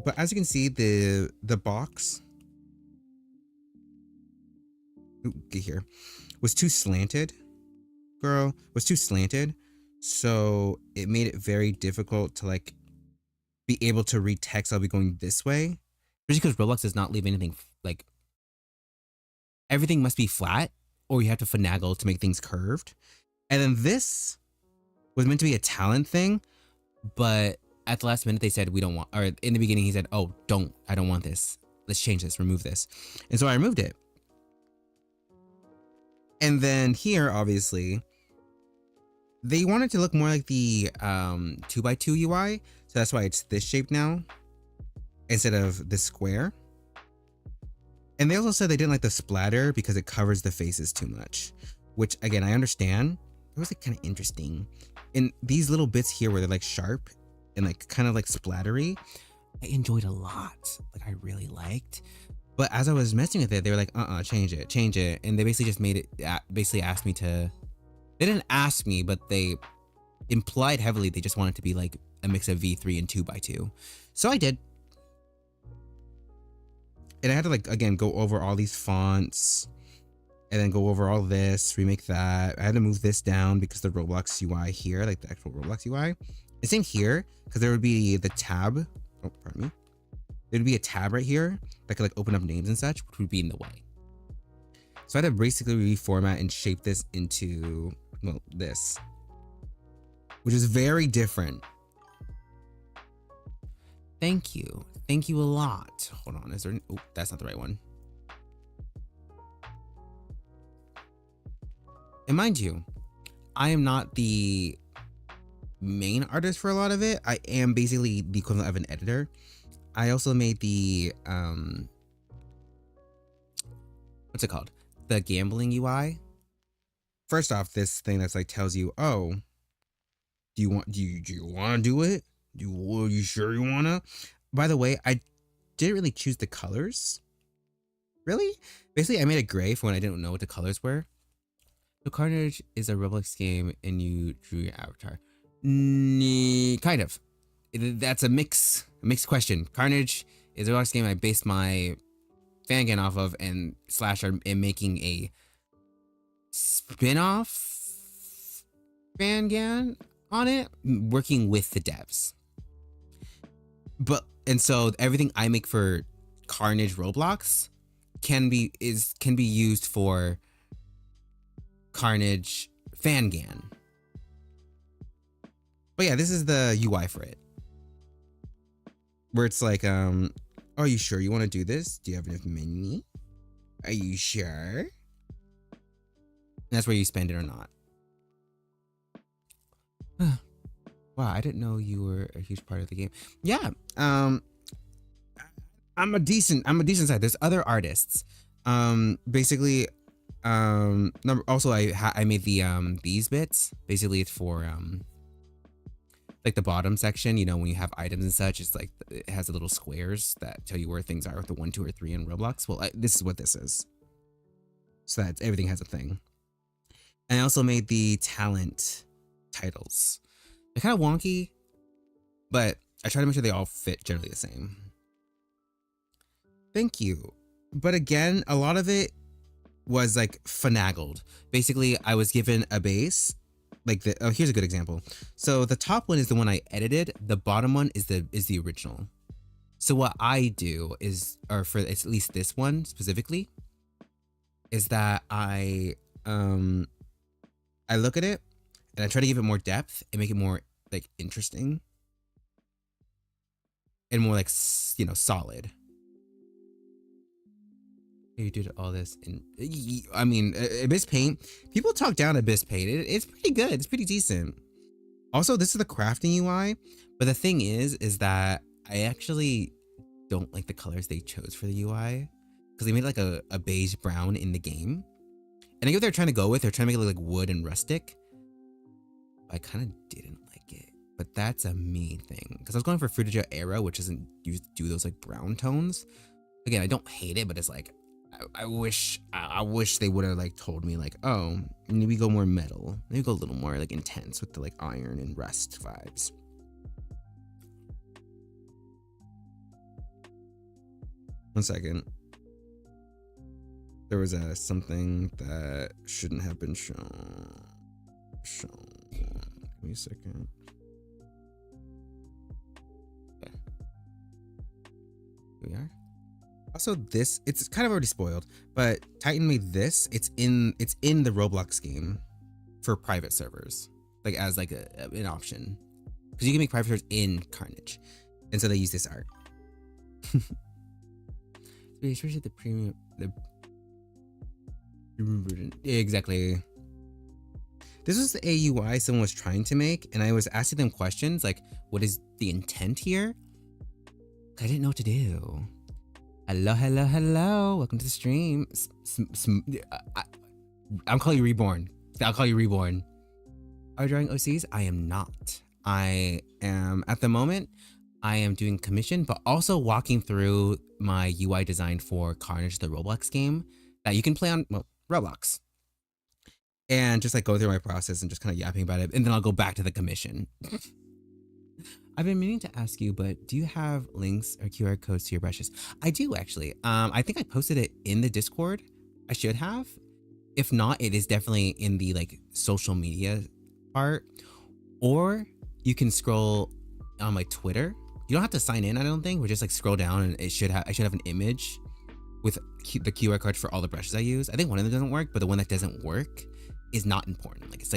But as you can see, the box, get here, was too slanted. Girl, was too slanted. So it made it very difficult to like be able to read text. I'll be going this way. Especially because Roblox does not leave anything like everything must be flat or you have to finagle to make things curved. And then this was meant to be a talent thing, but at the last minute they said we don't want, or in the beginning he said, oh, I don't want this. Let's change this, remove this. And so I removed it. And then here, obviously, they wanted to look more like the 2x2 UI. So that's why it's this shape now instead of the square. And they also said they didn't like the splatter because it covers the faces too much, which again, I understand. It was like kind of interesting. And these little bits here where they're like sharp and like kind of like splattery, I enjoyed a lot. Like I really liked. But as I was messing with it, they were like, change it. And they basically just made it, basically asked me to, they didn't ask me, but they implied heavily they just wanted to be like a mix of V3 and 2x2. So I did. And I had to like, again, go over all these fonts and then go over all this, remake that. I had to move this down because the Roblox UI here, like the actual Roblox UI. And same here, because there would be the tab. Oh, pardon me. There would be a tab right here that could like open up names and such, which would be in the way. So I had to basically reformat and shape this into, well, this, which is very different. Thank you. Thank you a lot. Hold on, is there, oh, that's not the right one. And mind you, I am not the main artist for a lot of it. I am basically the equivalent of an editor. I also made the, what's it called? The gambling UI. First off, this thing that's like tells you, oh, do you want to do it? Are you sure you wanna? By the way, I didn't really choose the colors. Really? Basically, I made a gray for when I didn't know what the colors were. So Carnage is a Roblox game and you drew your avatar. Kind of. That's a mixed question. Carnage is a Roblox game I based my Fangan off of, and Slash are making a spin-off Fangan on it, working with the devs. But and so everything I make for Carnage Roblox can be used for Carnage Fangan. But yeah, this is the UI for it. Where it's like, are you sure you want to do this? Do you have enough money? Are you sure? And that's where you spend it or not. Wow, I didn't know you were a huge part of the game. Yeah, I'm a decent side. There's other artists. Basically, also I made the these bits. Basically, it's for like the bottom section, you know, when you have items and such, it's like it has the little squares that tell you where things are with the 1, 2, or 3 in Roblox. Well, this is what this is. So that everything has a thing. And I also made the talent titles. They're kind of wonky, but I try to make sure they all fit generally the same. Thank you. But again, a lot of it was like finagled. Basically, I was given a base. Like here's a good example. So the top one is the one I edited. The bottom one is the original. So what I do is, or for at least this one specifically, is that I look at it and I try to give it more depth and make it more like interesting and more like, you know, solid. You did all this, and I mean, Abyss Paint. People talk down Abyss Paint. It's pretty good. It's pretty decent. Also, this is the crafting UI, but the thing is that I actually don't like the colors they chose for the UI because they made like a beige brown in the game, and I get what they're trying to go with. They're trying to make it look like wood and rustic. I kind of didn't like it, but that's a me thing because I was going for Fruitager Era, which doesn't do those like brown tones. Again, I don't hate it, but it's like, I wish they would have like told me like, oh, maybe go more metal, maybe go a little more like intense with the like iron and rust vibes. One second. There was something that shouldn't have been shown. Give me a second. Okay. Here we are. Also, this, it's kind of already spoiled, but Titan made this. It's in the Roblox game for private servers, like as like an option, because you can make private servers in Carnage, and so they use this art. Especially the premium, exactly. This was the AUI someone was trying to make, and I was asking them questions like, "What is the intent here?" I didn't know what to do. Hello. Welcome to the stream. I'm calling you Reborn. I'll call you Reborn. Are you drawing OCs? I am not. I am, at the moment, I am doing commission, but also walking through my UI design for Carnage, the Roblox game that you can play on, well, Roblox. And just like go through my process and just kind of yapping about it. And then I'll go back to the commission. I've been meaning to ask you, but do you have links or QR codes to your brushes? I do actually. I think I posted it in the Discord. I should have. If not, it is definitely in the like social media part. Or you can scroll on my Twitter. You don't have to sign in, I don't think. We're just like scroll down and I should have an image with the QR code for all the brushes I use. I think one of them doesn't work, but the one that doesn't work is not important. Like it's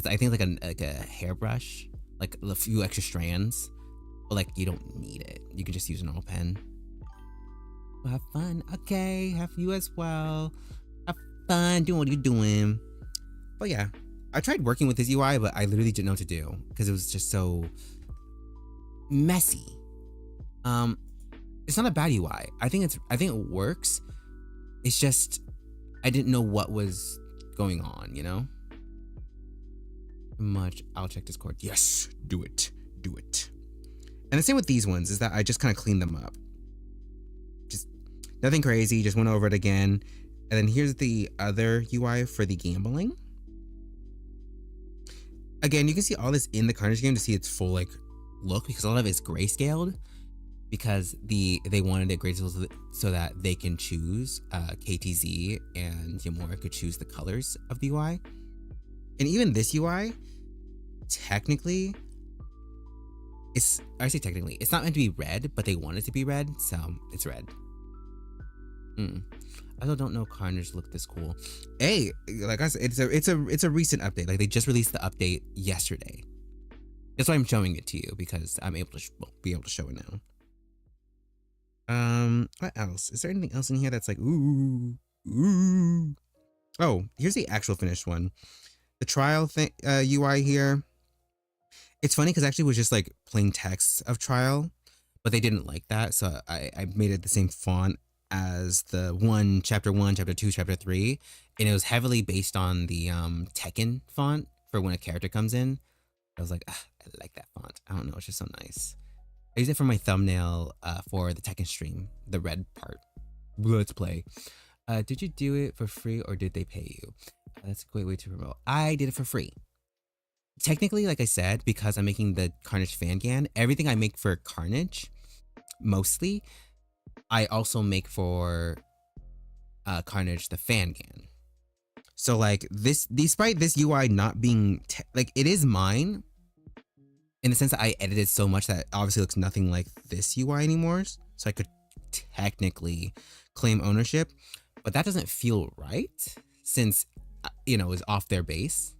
I think like a hairbrush. Like a few extra strands, but like you don't need it. You can just use a normal pen. Well, have fun. Okay, have you as well. Have fun doing what you're doing. But yeah, I tried working with this UI, but I literally didn't know what to do because it was just so messy. It's not a bad UI. I think it works. It's just I didn't know what was going on, you know? Much. I'll check Discord. Yes, do it. And the same with these ones is that I just kind of cleaned them up. Just nothing crazy, just went over it again. And then here's the other UI for the gambling. Again, you can see all this in the Carnage game to see its full like look, because a lot of it's grayscaled because they wanted it grayscaled so that they can choose KTZ and Yamura could choose the colors of the UI. And even this UI, technically, it's not meant to be red, but they want it to be red, so it's red. I also don't know Carnage looked this cool. Hey, like I said, it's a recent update. Like they just released the update yesterday. That's why I'm showing it to you, because I'm able to be able to show it now. What else? Is there anything else in here that's like ooh? Oh, here's the actual finished one. The trial thing, UI here. It's funny because actually it was just like plain text of trial, but they didn't like that, so I made it the same font as the chapter 1, chapter 2, chapter 3, and it was heavily based on the Tekken font for when a character comes in. I was like, I like that font. I don't know, it's just so nice. I use it for my thumbnail for the Tekken stream, the red part. Let's play. Did you do it for free or did they pay you? That's a great way to promote. I did it for free. Technically, like I said, because I'm making the Carnage Fangan, everything I make for Carnage, mostly, I also make for Carnage the Fangan. So like this, despite this UI not being like it is mine, in the sense that I edited so much that it obviously looks nothing like this UI anymore. So I could technically claim ownership, but that doesn't feel right since is off their base.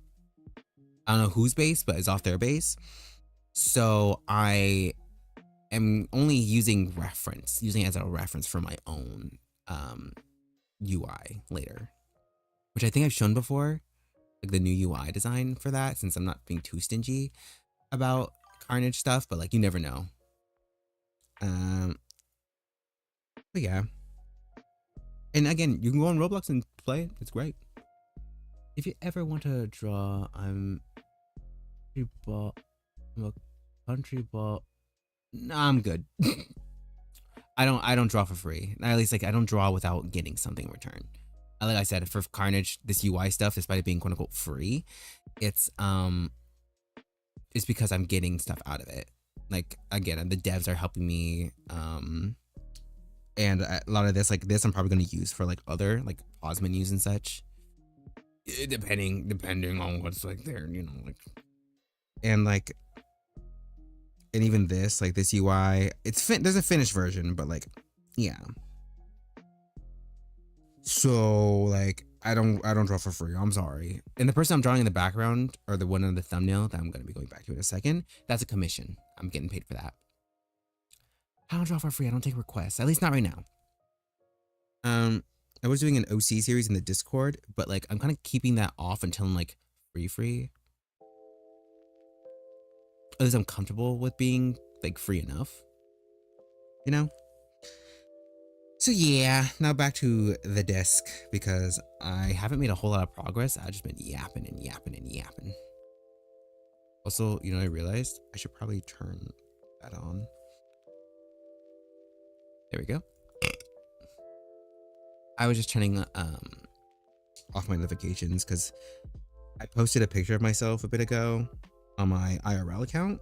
I don't know whose base, but it's off their base. So I am only using it as a reference for my own UI later, which I think I've shown before, like the new UI design for that, since I'm not being too stingy about Carnage stuff, but like you never know. But yeah. And again, you can go on Roblox and play it. It's great. If you ever want to draw, I'm a country ball. Nah, I'm good. I don't draw for free. At least like I don't draw without getting something in return. Like I said, for Carnage, this UI stuff, despite it being quote unquote free, it's because I'm getting stuff out of it. Like again, the devs are helping me, and a lot of this, like this, I'm probably gonna use for like other like pause menus and such, depending on what's like there, you know, like, and like, and even this, like this UI, there's a finished version, but like, yeah. So like I don't draw for free. I'm sorry. And the person I'm drawing in the background, or the one on the thumbnail that I'm gonna be going back to in a second, that's a commission. I'm getting paid for that. I don't draw for free. I don't take requests. At least not right now. I was doing an OC series in the Discord, but like I'm kind of keeping that off until I'm like free. At least I'm comfortable with being like free enough, you know? So yeah, now back to the desk, because I haven't made a whole lot of progress. I've just been yapping and yapping and yapping. Also, you know, I realized I should probably turn that on. There we go. I was just turning off my notifications because I posted a picture of myself a bit ago on my IRL account,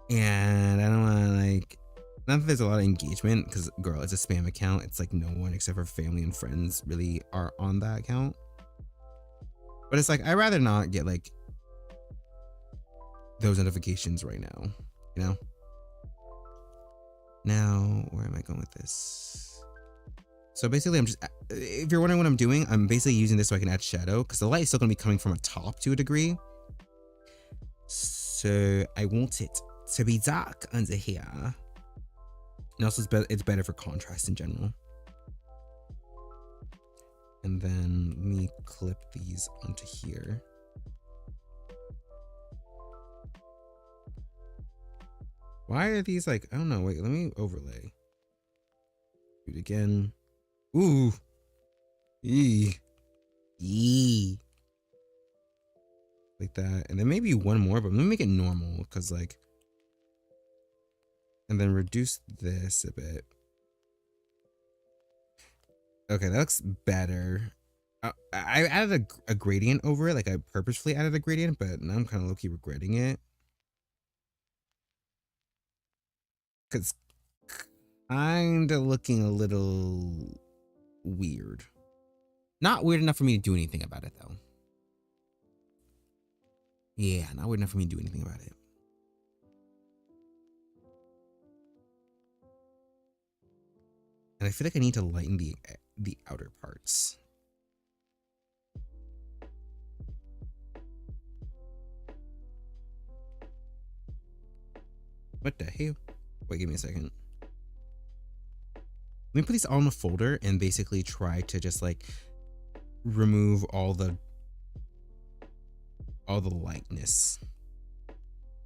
and I don't want to like, not that there's a lot of engagement because girl, it's a spam account. It's like no one except for family and friends really are on that account. But it's like I'd rather not get like those notifications right now, you know? Now, where am I going with this? So basically, I'm just, if you're wondering what I'm doing, I'm basically using this so I can add shadow, because the light is still going to be coming from a top to a degree. So I want it to be dark under here. And also it's better for contrast in general. And then let me clip these onto here. Why are these like, I don't know, wait, let me overlay. Do it again. Ooh. Eee. Like that. And then maybe one more, but let me make it normal, because like, and then reduce this a bit. Okay, that looks better. I added a gradient over it, like I purposefully added a gradient, but now I'm kind of low-key regretting it. Because kind of looking a little weird. Not weird enough for me to do anything about it, though. Yeah, not weird enough for me to do anything about it. And I feel like I need to lighten the outer parts. What the hell? Wait, give me a second. Let me put these all in a folder and basically try to just like remove all the lightness.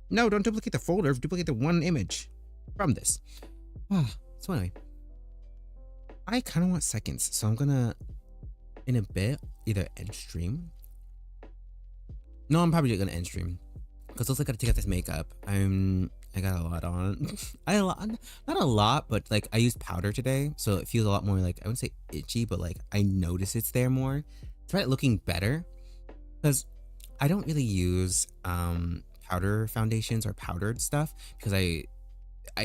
No, don't duplicate the folder. Duplicate the one image from this. So anyway, I kind of want seconds, so I'm gonna in a bit either end stream. No, I'm probably gonna end stream because also I gotta take out this makeup. I got a lot on. Not a lot, but like I used powder today, so it feels a lot more like, I wouldn't say itchy, but like I notice it's there more. It's right looking better because I don't really use powder foundations or powdered stuff because I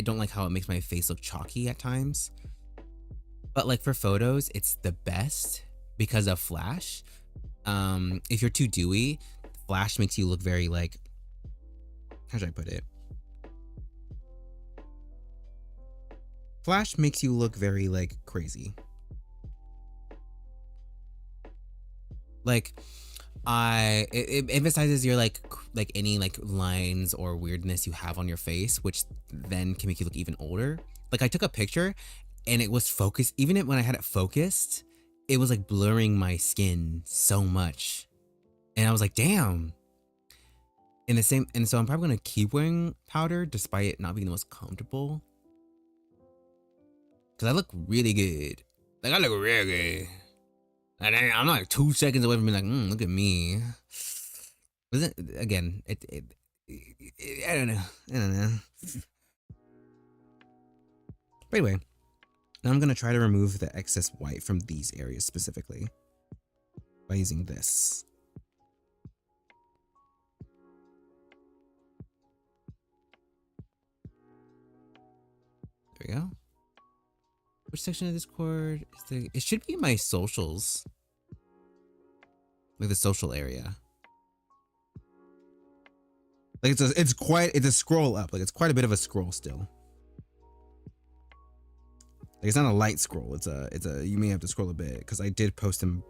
don't like how it makes my face look chalky at times. But like for photos, it's the best because of flash. If you're too dewy, flash makes you look very like, how should I put it? Flash makes you look very like crazy. Like it emphasizes your like any like lines or weirdness you have on your face, which then can make you look even older. Like I took a picture and it was focused, even when I had it focused, it was like blurring my skin so much. And I was like, damn. And so I'm probably gonna keep wearing powder despite it not being the most comfortable. Cause I look really good. Like I look real good. And I'm like 2 seconds away from being like, look at me. Again, I don't know. But anyway, now I'm gonna try to remove the excess white from these areas specifically by using this. There we go. Which section of Discord is the? It should be my socials, like the social area. Like it's a scroll up. Like it's quite a bit of a scroll still. Like it's not a light scroll. It's a you may have to scroll a bit because I did post him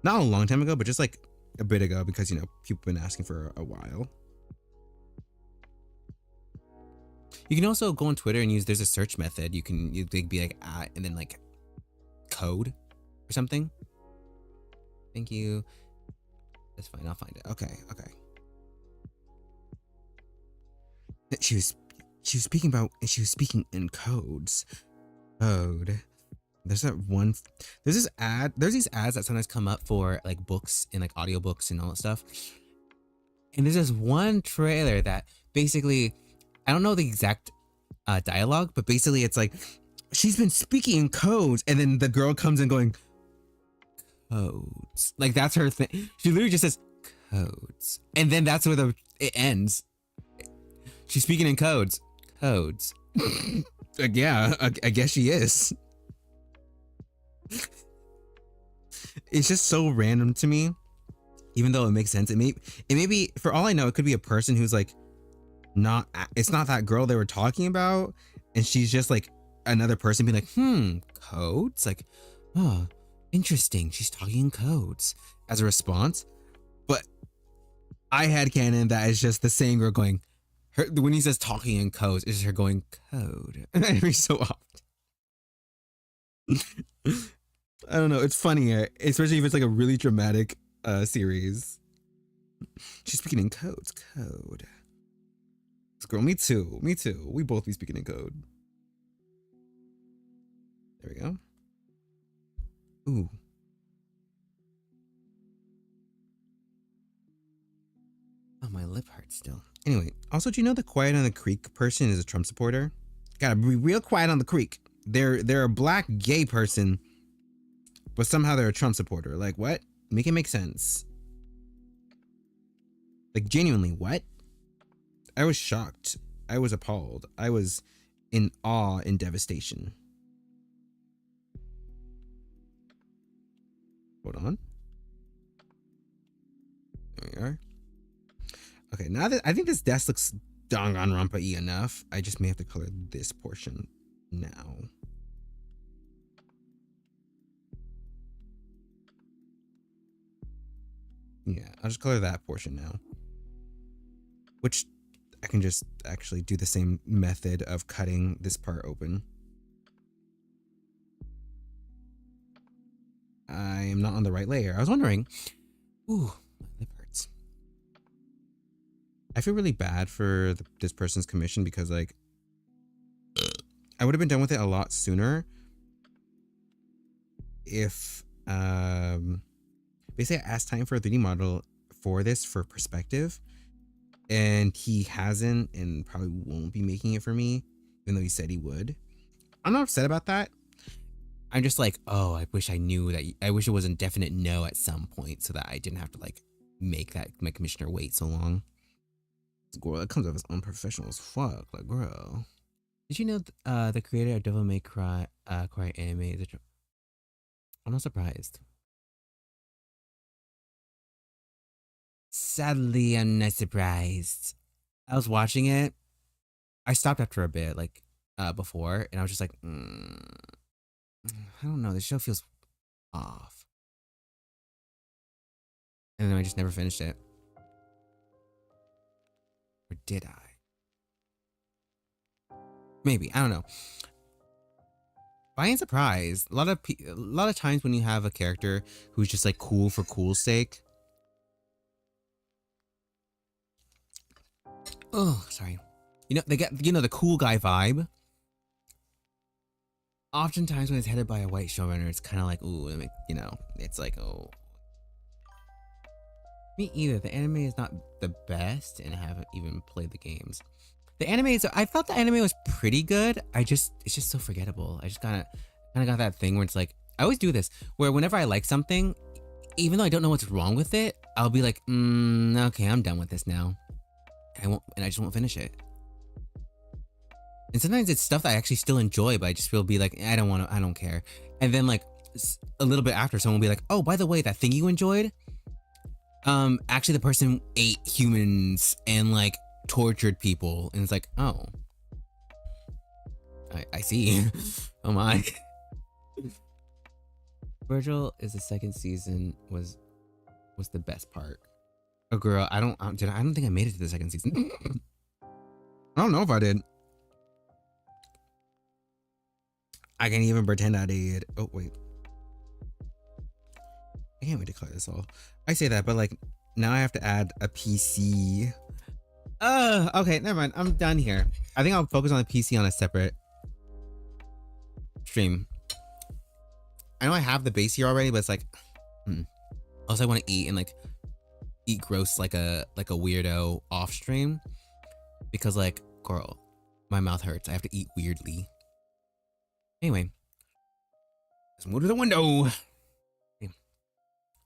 not a long time ago, but just like a bit ago because you know people have been asking for a while. You can also go on Twitter and use, there's a search method. They'd be like at and then like code or something. Thank you. That's fine. I'll find it. Okay. She was speaking in codes. Code. There's these ads that sometimes come up for like books and like audiobooks and all that stuff. And there's this one trailer that basically, I don't know the exact dialogue, but basically it's like she's been speaking in codes, and then the girl comes in going codes. Like that's her thing. She literally just says codes, and then that's where it ends. She's speaking in codes. Like, yeah, I guess she is. It's just so random to me, even though it makes sense. It may be, for all I know, it could be a person who's like it's not that girl they were talking about, and she's just like another person being like, codes? Like, oh, interesting. She's talking in codes as a response. But I had canon that is just the same girl going, when he says talking in codes, it's her going code every so often. I don't know. It's funny, especially if it's like a really dramatic series. She's speaking in codes. Code. Girl, me too. We both be speaking in code. There we go. Ooh. Oh, my lip hurts still. Anyway, also, do you know the Quiet on the Creek person is a Trump supporter? Gotta be real quiet on the creek. They're a black gay person, but somehow they're a Trump supporter. Like, what? Make it make sense. Like, genuinely, what? I was shocked. I was appalled. I was in awe and devastation. Hold on. There we are. Okay, now that I think this desk looks Danganronpa-y enough, I just may have to color this portion now. Yeah, I'll just color that portion now. Which I can just actually do the same method of cutting this part open. I am not on the right layer. I was wondering. Ooh, my lip hurts. I feel really bad for this person's commission because, like, I would have been done with it a lot sooner if, basically I asked time for a 3D model for this for perspective, and he hasn't and probably won't be making it for me, even though he said he would. I'm not upset about that. I'm just like, oh, I wish I knew that. I wish it was a definite no at some point so that I didn't have to like make that my commissioner wait so long. Girl, that comes off as unprofessional as fuck. Like, girl. Did you know the creator of Devil May Cry anime is a... I'm not surprised. Sadly, I'm not surprised. I was watching it. I stopped after a bit, like, before, and I was just like, I don't know, this show feels off. And then I just never finished it. Or did I? Maybe, I don't know. But I ain't surprised. A lot of times when you have a character who's just like cool for cool's sake. Oh, sorry. You know, they get, you know, the cool guy vibe. Oftentimes when it's headed by a white showrunner, it's kind of like, ooh, you know, it's like, oh. Me either. The anime is not the best, and I haven't even played the games. The anime, so I thought the anime was pretty good. It's just so forgettable. I just kind of got that thing where it's like, I always do this, where whenever I like something, even though I don't know what's wrong with it, I'll be like, okay, I'm done with this now. I just won't finish it. And sometimes it's stuff that I actually still enjoy, but I just will be like, I don't care. And then like a little bit after, someone will be like, oh, by the way, that thing you enjoyed, actually the person ate humans and like tortured people. And it's like, oh, I see. Oh my. Virgil is the second season was the best part. Oh girl, I don't think I made it to the second season. I don't know if I did. I can't even pretend I did. Oh wait. I can't wait to cut this all. I say that, but like now I have to add a PC. Okay, never mind. I'm done here. I think I'll focus on the PC on a separate stream. I know I have the base here already, but it's like, also I want to eat and like eat gross like a weirdo off stream because like, girl, my mouth hurts. I have to eat weirdly. Anyway, let's move to the window.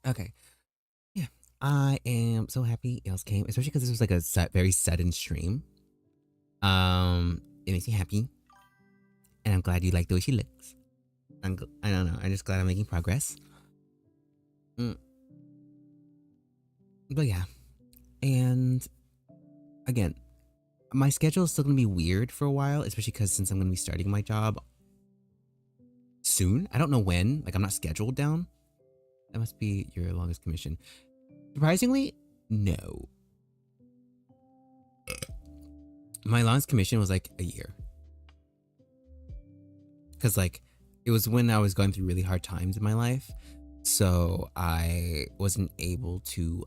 Okay. Yeah, I am so happy Els came, especially because this was like a very sudden stream. It makes me happy, and I'm glad you like the way she looks. I don't know. I'm just glad I'm making progress. But yeah, and again, my schedule is still gonna be weird for a while, especially because since I'm gonna be starting my job soon. I don't know when. Like I'm not scheduled down. That must be your longest commission. Surprisingly, no. My longest commission was like a year. Because like it was when I was going through really hard times in my life. So I wasn't able to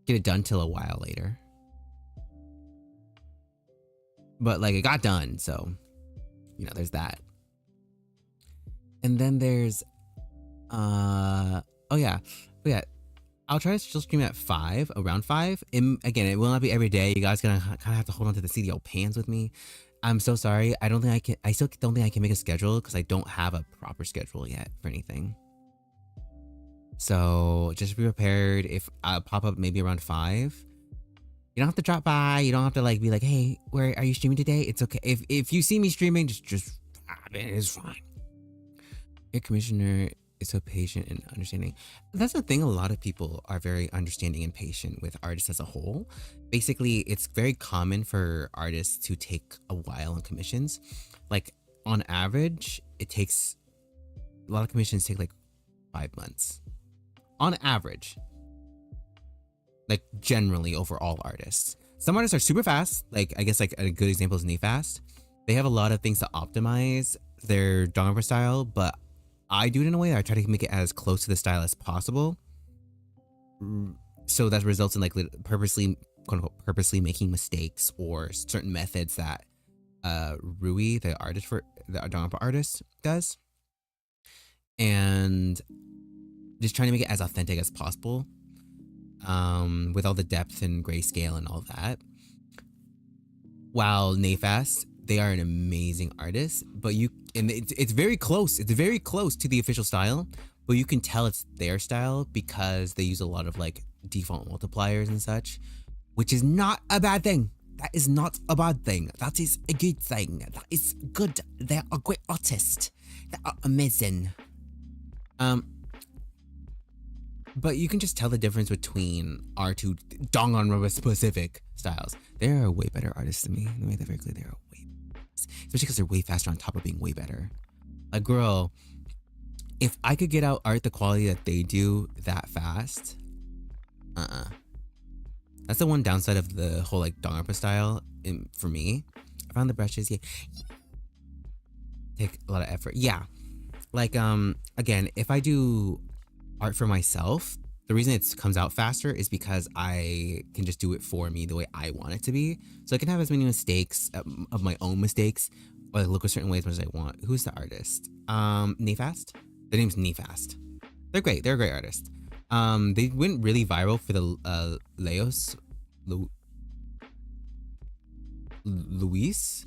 get it done till a while later. But like it got done, so you know, there's that. And then there's oh yeah. But yeah, I'll try to still stream at 5, around 5. Again, it will not be every day. You guys gonna kind of have to hold on to the CDO pans with me. I'm so sorry. I still don't think I can make a schedule because I don't have a proper schedule yet for anything. So just be prepared if I pop up maybe around 5. You don't have to drop by. You don't have to like be like, hey, where are you streaming today? It's okay. If you see me streaming, just it's fine. Your commissioner is so patient and understanding. That's the thing. A lot of people are very understanding and patient with artists as a whole. Basically, it's very common for artists to take a while on commissions. Like on average, it takes a lot of commissions take like 5 months on average. Like generally over all artists. Some artists are super fast. Like I guess like a good example is Nefast. They have a lot of things to optimize their Danganronpa style, but I do it in a way that I try to make it as close to the style as possible. So that results in like purposely, quote unquote, purposely making mistakes or certain methods that Rui, the Danganronpa artist, does. And just trying to make it as authentic as possible. With all the depth and grayscale and all that. While Nefast, they are an amazing artist, but it's very close. It's very close to the official style, but you can tell it's their style because they use a lot of like default multipliers and such, which is not a bad thing. That is not a bad thing. That is a good thing. That is good. They're a great artist. They are amazing. But you can just tell the difference between our two Danganronpa specific styles. They're way better artists than me. Let me make that very clear. They're way better. Especially because they're way faster on top of being way better. Like, girl, if I could get out art the quality that they do that fast, that's the one downside of the whole like Danganronpa style for me. I found the brushes, yeah. Take a lot of effort. Yeah. Like, again, if I do art for myself, the reason it comes out faster is because I can just do it for me the way I want it to be. So I can have as many mistakes of my own mistakes, or like look a certain way as much as I want. Who's the artist? Nefast? Their name's Nefast. They're great. They're a great artist. They went really viral for the Leos. Luis.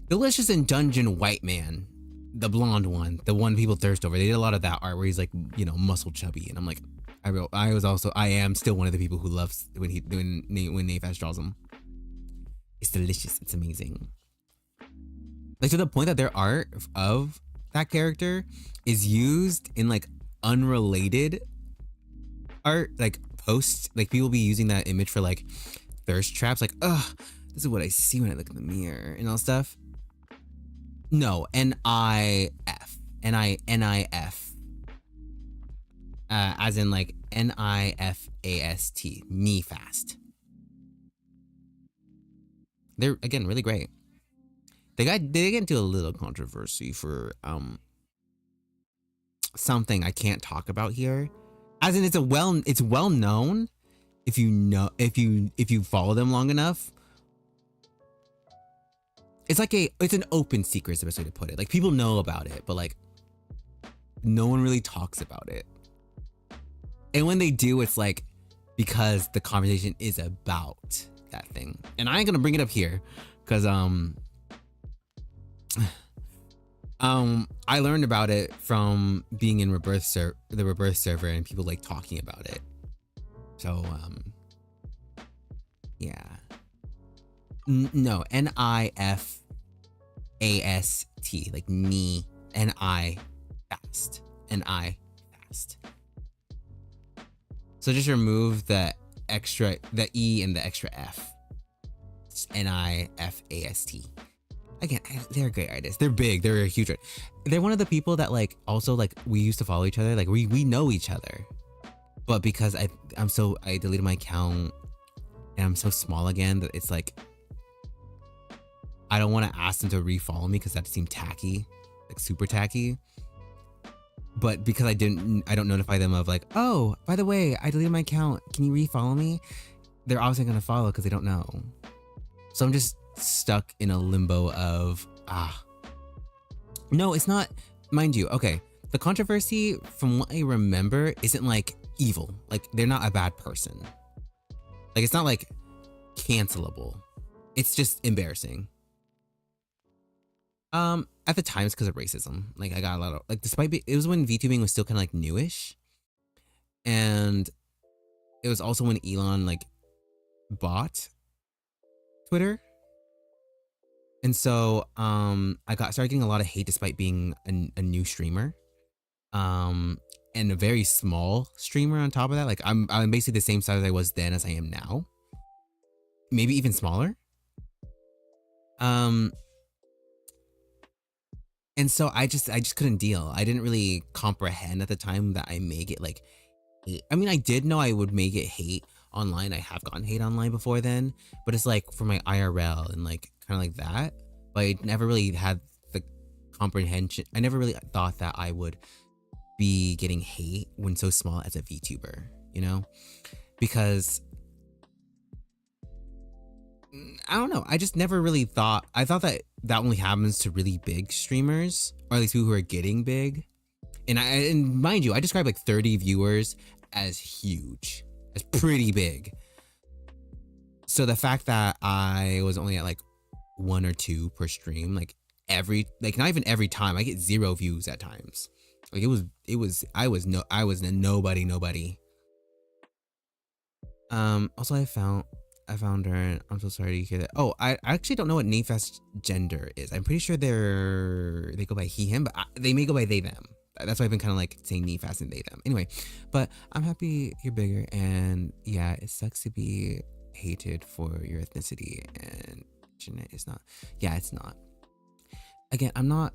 Delicious in Dungeon White Man, the blonde one, the one people thirst over. They did a lot of that art where he's like, you know, muscle chubby, and I'm like, I am still one of the people who loves when Nafas draws him. It's delicious. It's amazing. Like to the point that their art of that character is used in like unrelated art, like posts. Like people be using that image for like thirst traps. Like, ugh, this is what I see when I look in the mirror and all stuff. No, N-I-F. N-I-F. As in like N-I-F-A-S-T. Nefast. They're, again, really great. They get into a little controversy for something I can't talk about here. As in it's well known if you follow them long enough. It's an open secret is the best way to put it. Like people know about it, but like no one really talks about it. And when they do, it's like because the conversation is about that thing. And I ain't gonna bring it up here because I learned about it from being in the Rebirth server and people like talking about it. So yeah. No, N-I-F-A-S-T, like knee, N-I-fast, N-I-fast. So just remove the E and the extra F. It's N-I-F-A-S-T. Again, they're great artists. They're big. They're a huge. They're one of the people that like also like we used to follow each other. Like we know each other, but because I deleted my account and I'm so small again that it's like I don't want to ask them to refollow me because that seemed tacky, like super tacky. But because I don't notify them of like, oh, by the way, I deleted my account. Can you refollow me? They're obviously gonna follow because they don't know. So I'm just stuck in a limbo of no, it's not. Mind you, okay, the controversy from what I remember isn't like evil. Like they're not a bad person. Like it's not like cancelable. It's just embarrassing. At the time it's because of racism. Like I got a lot of like it was when VTubing was still kind of like newish, and it was also when Elon like bought Twitter. And so I started getting a lot of hate despite being a new streamer. And a very small streamer on top of that. Like I'm basically the same size as I was then as I am now. Maybe even smaller. And so I just couldn't deal. I didn't really comprehend at the time that I may get like hate. I mean, I did know I would may get hate online. I have gotten hate online before then, but it's like for my IRL and like kind of like that. But I never really had the comprehension. I never really thought that I would be getting hate when so small as a VTuber, you know? Because I don't know. I just never really thought. I thought that only happens to really big streamers, or at least people who are getting big. And mind you, I describe like 30 viewers as huge, as pretty big. So the fact that I was only at like 1 or 2 per stream, like not even every time, I get 0 views at times. Like I was a nobody. Also I found her, and I'm so sorry to hear that. Oh, I actually don't know what Nefast's gender is. I'm pretty sure they go by he, him, but they may go by they, them. That's why I've been kind of like saying Nefast and they, them. Anyway, but I'm happy you're bigger, and yeah, it sucks to be hated for your ethnicity, and Jeanette is not. Yeah, it's not. Again, I'm not.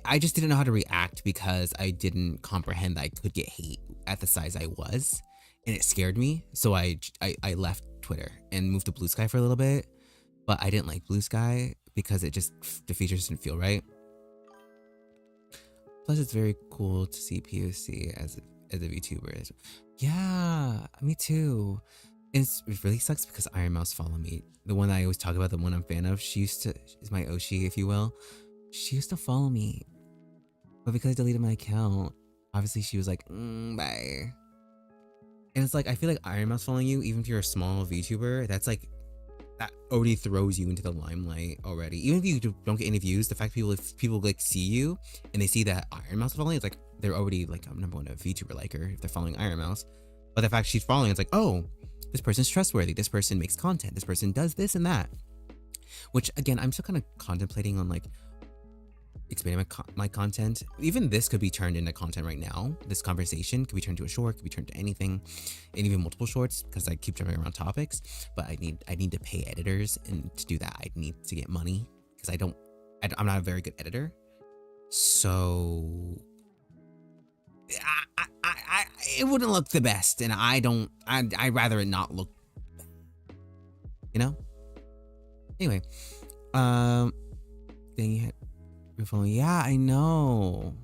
I just didn't know how to react because I didn't comprehend that I could get hate at the size I was. And it scared me, so I left Twitter and moved to Blue Sky for a little bit. But I didn't like Blue Sky because the features didn't feel right. Plus, it's very cool to see POC as a VTuber. Yeah, me too. It really sucks because Iron Mouse follow me. The one that I always talk about, the one I'm a fan of. She's my Oshi, if you will. She used to follow me, but because I deleted my account, obviously she was like, bye. And it's like, I feel like Iron Mouse following you, even if you're a small VTuber, that's like that already throws you into the limelight already. Even if you don't get any views, the fact if people like see you and they see that Iron Mouse following, it's like they're already like a number one VTuber like her if they're following Iron Mouse. But the fact she's following, it's like, oh, this person's trustworthy. This person makes content. This person does this and that. Which again, I'm still kind of contemplating on like expanding my content. Even this could be turned into content right now. This conversation could be turned to a short, could be turned to anything, and even multiple shorts because I keep jumping around topics. But I need to pay editors, and to do that, I need to get money because I'm not a very good editor. So it wouldn't look the best, and I'd rather it not look, you know. Anyway, then you had your phone. Yeah, I know.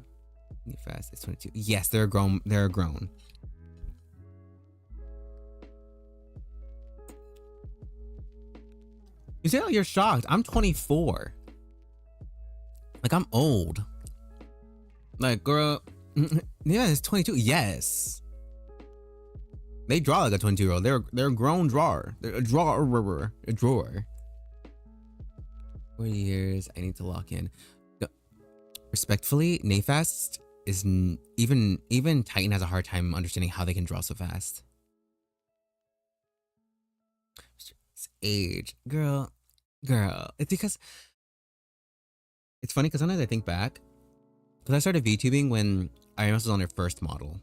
Fast. It's 22. Yes, they're grown. They're grown. You say, oh, you're shocked. I'm 24. Like, I'm old. Like, girl. Yeah, it's 22. Yes. They draw like a 22-year-old. They're a grown drawer. They're a drawer. A drawer. 4 years. I need to lock in. Respectfully, Nayfast is even Titan has a hard time understanding how they can draw so fast. It's age, girl. It's because it's funny because sometimes I think back because I started VTubing when Iron Mouse was on her first model.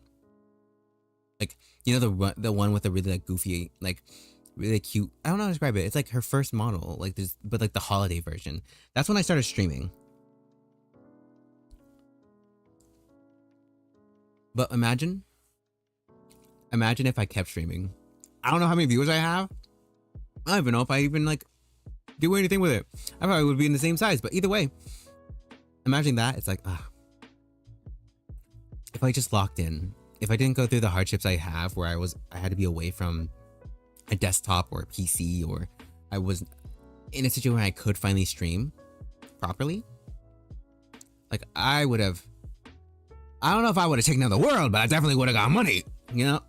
Like, you know, the one with the really like goofy, like really cute. I don't know how to describe it. It's like her first model, like this, but like the holiday version. That's when I started streaming. But imagine if I kept streaming. I don't know how many viewers I have. I don't even know if I even like do anything with it. I probably would be in the same size, but either way, imagine that. It's like, if I just locked in, if I didn't go through the hardships I have where I had to be away from a desktop or a PC, or I was in a situation where I could finally stream properly, like I don't know if I would have taken over the world, but I definitely would have got money, you know?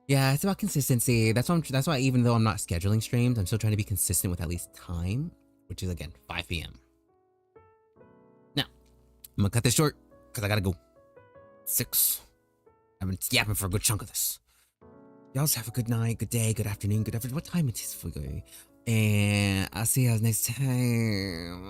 Yeah, it's about consistency. That's why even though I'm not scheduling streams, I'm still trying to be consistent with at least time, which is again 5 p.m. Now, I'm gonna cut this short because I gotta go. 6. I've been yapping for a good chunk of this. Y'all have a good night, good day, good afternoon, good afternoon. What time it is for you? And I'll see you guys next time.